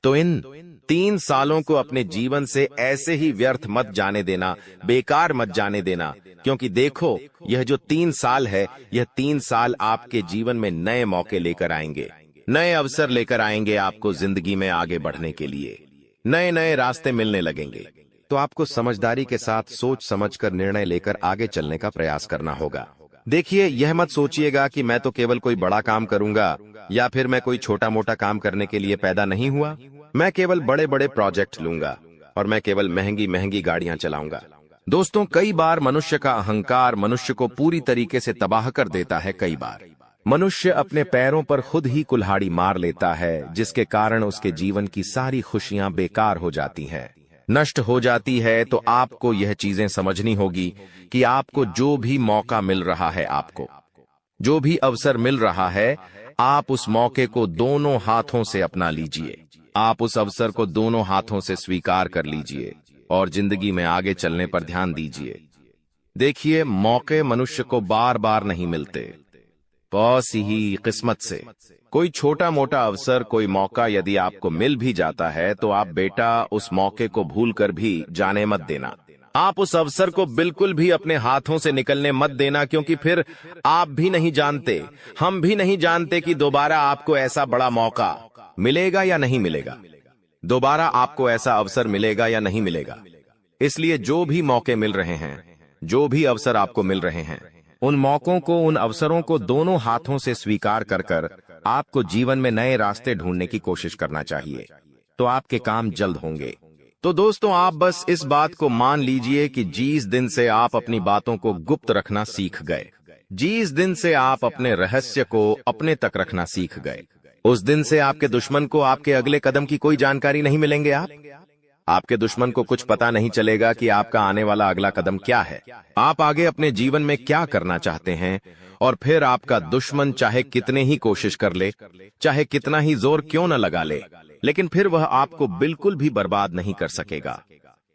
तो इन 3 सालों को अपने जीवन से ऐसे ही व्यर्थ मत जाने देना, बेकार मत जाने देना, क्योंकि देखो, यह जो 3 साल है, यह 3 साल आपके जीवन में नए मौके लेकर आएंगे, नए अवसर लेकर आएंगे आपको जिंदगी में आगे बढ़ने के लिए। नए नए रास्ते मिलने लगेंगे। तो आपको समझदारी के साथ सोच समझकर निर्णय लेकर आगे चलने का प्रयास करना होगा। देखिए, यह मत सोचिएगा कि मैं तो केवल कोई बड़ा काम करूंगा या फिर मैं कोई छोटा मोटा काम करने के लिए पैदा नहीं हुआ। मैं केवल बड़े बड़े प्रोजेक्ट लूंगा और मैं केवल महंगी महंगी गाड़ियां चलाऊंगा। दोस्तों, कई बार मनुष्य का अहंकार मनुष्य को पूरी तरीके से तबाह कर देता है। कई बार मनुष्य अपने पैरों पर खुद ही कुल्हाड़ी मार लेता है, जिसके कारण उसके जीवन की सारी खुशियां बेकार हो जाती हैं, नष्ट हो जाती है। तो आपको यह चीजें समझनी होगी कि आपको जो भी मौका मिल रहा है, आपको जो भी अवसर मिल रहा है, आप उस मौके को दोनों हाथों से अपना लीजिए। आप उस अवसर को दोनों हाथों से स्वीकार कर लीजिए और जिंदगी में आगे चलने पर ध्यान दीजिए। देखिए, मौके मनुष्य को बार बार नहीं मिलते, बस ही किस्मत से। कोई छोटा मोटा अवसर, कोई मौका यदि आपको मिल भी जाता है तो आप बेटा उस मौके को भूलकर भी जाने मत देना। आप उस अवसर को बिल्कुल भी अपने हाथों से निकलने मत देना, क्योंकि फिर आप भी नहीं जानते, हम भी नहीं जानते कि दोबारा आपको ऐसा बड़ा मौका मिलेगा या नहीं मिलेगा, दोबारा आपको ऐसा अवसर मिलेगा या नहीं मिलेगा। इसलिए जो भी मौके मिल रहे हैं, जो भी अवसर आपको मिल रहे हैं, उन मौकों को, उन अवसरों को दोनों हाथों से स्वीकार कर कर आपको जीवन में नए रास्ते ढूंढने की कोशिश करना चाहिए। तो आपके काम जल्द होंगे। तो दोस्तों, आप बस इस बात को मान लीजिए कि जिस दिन से आप अपनी बातों को गुप्त रखना सीख गए, जिस दिन से आप अपने रहस्य को अपने तक रखना सीख गए, उस दिन से आपके दुश्मन को आपके अगले कदम की कोई जानकारी नहीं मिलेंगे। आपके दुश्मन को कुछ पता नहीं चलेगा कि आपका आने वाला अगला कदम क्या है, आप आगे अपने जीवन में क्या करना चाहते हैं। और फिर आपका दुश्मन चाहे कितने ही कोशिश कर ले, चाहे कितना ही जोर क्यों न लगा ले, लेकिन फिर वह आपको बिल्कुल भी बर्बाद नहीं कर सकेगा।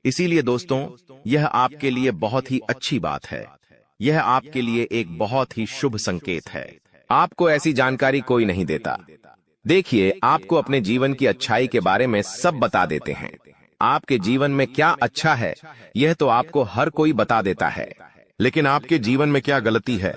इसीलिए दोस्तों, यह आपके लिए बहुत ही अच्छी बात है, यह आपके लिए एक बहुत ही शुभ संकेत है। आपको ऐसी जानकारी कोई नहीं देता। देखिए, आपको अपने जीवन की अच्छाई के बारे में सब बता देते हैं। आपके जीवन में क्या अच्छा है, यह तो आपको हर कोई बता देता है, लेकिन आपके जीवन में क्या गलती है,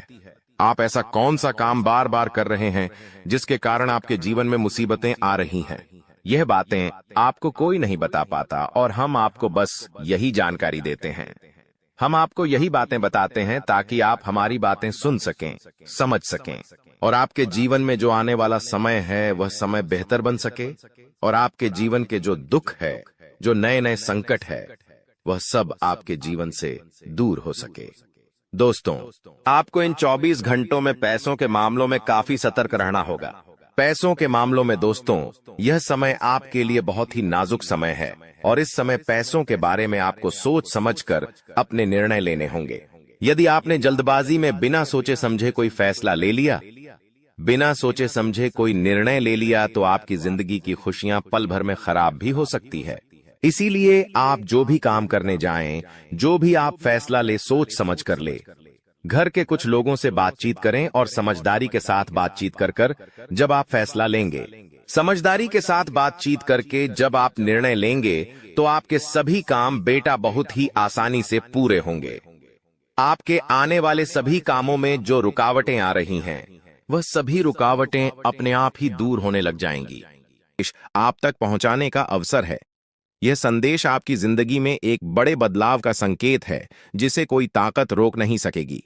आप ऐसा कौन सा काम बार बार कर रहे हैं जिसके कारण आपके जीवन में मुसीबतें आ रही हैं, यह बातें आपको कोई नहीं बता पाता और हम आपको बस यही जानकारी देते हैं। हम आपको यही बातें बताते हैं ताकि आप हमारी बातें सुन सकें, समझ सकें और आपके जीवन में जो आने वाला समय है वह समय बेहतर बन सके और आपके जीवन के जो दुख है, जो नए नए संकट है, वह सब आपके जीवन से दूर हो सके। दोस्तों, आपको इन 24 घंटों में पैसों के मामलों में काफी सतर्क रहना होगा। पैसों के मामलों में दोस्तों, यह समय आपके लिए बहुत ही नाजुक समय है और इस समय पैसों के बारे में आपको सोच समझकर अपने निर्णय लेने होंगे। यदि आपने जल्दबाजी में बिना सोचे समझे कोई फैसला ले लिया, बिना सोचे समझे कोई निर्णय ले लिया, तो आपकी जिंदगी की खुशियां पल भर में खराब भी हो सकती है। इसीलिए आप जो भी काम करने जाएं, जो भी आप फैसला ले, सोच समझ कर ले। घर के कुछ लोगों से बातचीत करें और समझदारी के साथ बातचीत कर जब आप फैसला लेंगे, समझदारी के साथ बातचीत करके जब आप निर्णय लेंगे, तो आपके सभी काम बेटा बहुत ही आसानी से पूरे होंगे। आपके आने वाले सभी कामों में जो रुकावटें आ रही हैं, वह सभी रुकावटें अपने आप ही दूर होने लग जाएंगी। आप तक पहुंचाने का अवसर है। यह संदेश आपकी जिंदगी में एक बड़े बदलाव का संकेत है जिसे कोई ताकत रोक नहीं सकेगी।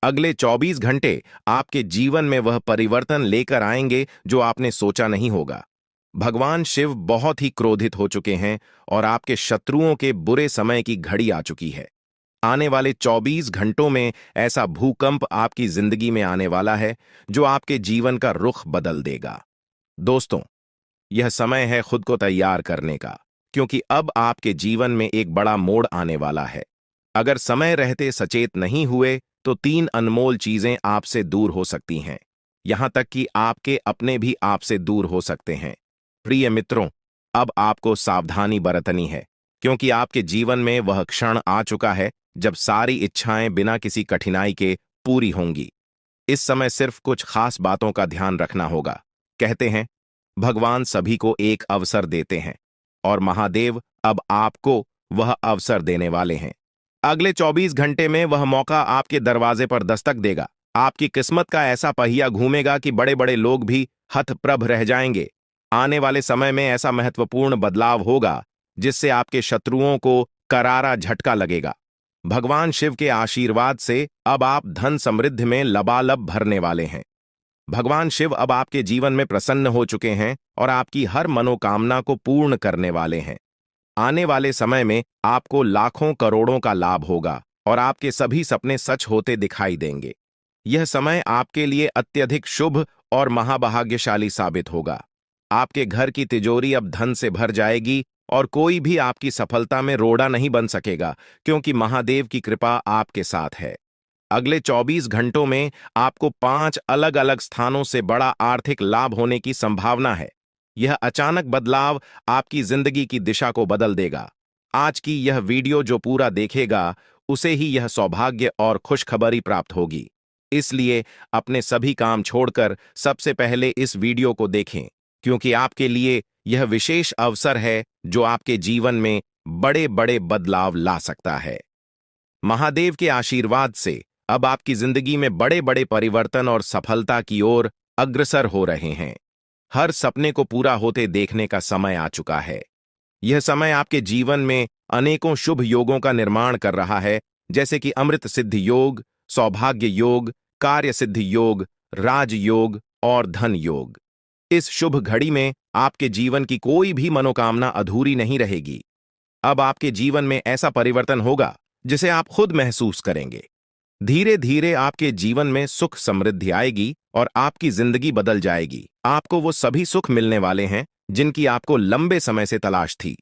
अगले 24 घंटे आपके जीवन में वह परिवर्तन लेकर आएंगे जो आपने सोचा नहीं होगा। भगवान शिव बहुत ही क्रोधित हो चुके हैं और आपके शत्रुओं के बुरे समय की घड़ी आ चुकी है। आने वाले 24 घंटों में ऐसा भूकंप आपकी जिंदगी में आने वाला है जो आपके जीवन का रुख बदल देगा। दोस्तों, यह समय है खुद को तैयार करने का, क्योंकि अब आपके जीवन में एक बड़ा मोड़ आने वाला है। अगर समय रहते सचेत नहीं हुए तो 3 अनमोल चीजें आपसे दूर हो सकती हैं। यहां तक कि आपके अपने भी आपसे दूर हो सकते हैं। प्रिय मित्रों, अब आपको सावधानी बरतनी है, क्योंकि आपके जीवन में वह क्षण आ चुका है जब सारी इच्छाएं बिना किसी कठिनाई के पूरी होंगी। इस समय सिर्फ कुछ खास बातों का ध्यान रखना होगा। कहते हैं, भगवान सभी को एक अवसर देते हैं और महादेव अब आपको वह अवसर देने वाले हैं। अगले 24 घंटे में वह मौका आपके दरवाजे पर दस्तक देगा। आपकी किस्मत का ऐसा पहिया घूमेगा कि बड़े बड़े लोग भी हतप्रभ रह जाएंगे। आने वाले समय में ऐसा महत्वपूर्ण बदलाव होगा जिससे आपके शत्रुओं को करारा झटका लगेगा। भगवान शिव के आशीर्वाद से अब आप धन समृद्धि में लबालब भरने वाले हैं। भगवान शिव अब आपके जीवन में प्रसन्न हो चुके हैं और आपकी हर मनोकामना को पूर्ण करने वाले हैं। आने वाले समय में आपको लाखों करोड़ों का लाभ होगा और आपके सभी सपने सच होते दिखाई देंगे। यह समय आपके लिए अत्यधिक शुभ और महाभाग्यशाली साबित होगा। आपके घर की तिजोरी अब धन से भर जाएगी और कोई भी आपकी सफलता में रोड़ा नहीं बन सकेगा, क्योंकि महादेव की कृपा आपके साथ है। अगले 24 घंटों में आपको 5 अलग अलग स्थानों से बड़ा आर्थिक लाभ होने की संभावना है। यह अचानक बदलाव आपकी जिंदगी की दिशा को बदल देगा। आज की यह वीडियो जो पूरा देखेगा उसे ही यह सौभाग्य और खुशखबरी प्राप्त होगी। इसलिए अपने सभी काम छोड़कर सबसे पहले इस वीडियो को देखें, क्योंकि आपके लिए यह विशेष अवसर है जो आपके जीवन में बड़े बड़े बदलाव ला सकता है। महादेव के आशीर्वाद से अब आपकी जिंदगी में बड़े बड़े परिवर्तन और सफलता की ओर अग्रसर हो रहे हैं। हर सपने को पूरा होते देखने का समय आ चुका है। यह समय आपके जीवन में अनेकों शुभ योगों का निर्माण कर रहा है, जैसे कि अमृत सिद्धि योग, सौभाग्य योग, कार्य सिद्धि योग, राजयोग और धन योग। इस शुभ घड़ी में आपके जीवन की कोई भी मनोकामना अधूरी नहीं रहेगी। अब आपके जीवन में ऐसा परिवर्तन होगा जिसे आप खुद महसूस करेंगे। धीरे धीरे आपके जीवन में सुख समृद्धि आएगी और आपकी जिंदगी बदल जाएगी। आपको वो सभी सुख मिलने वाले हैं जिनकी आपको लंबे समय से तलाश थी।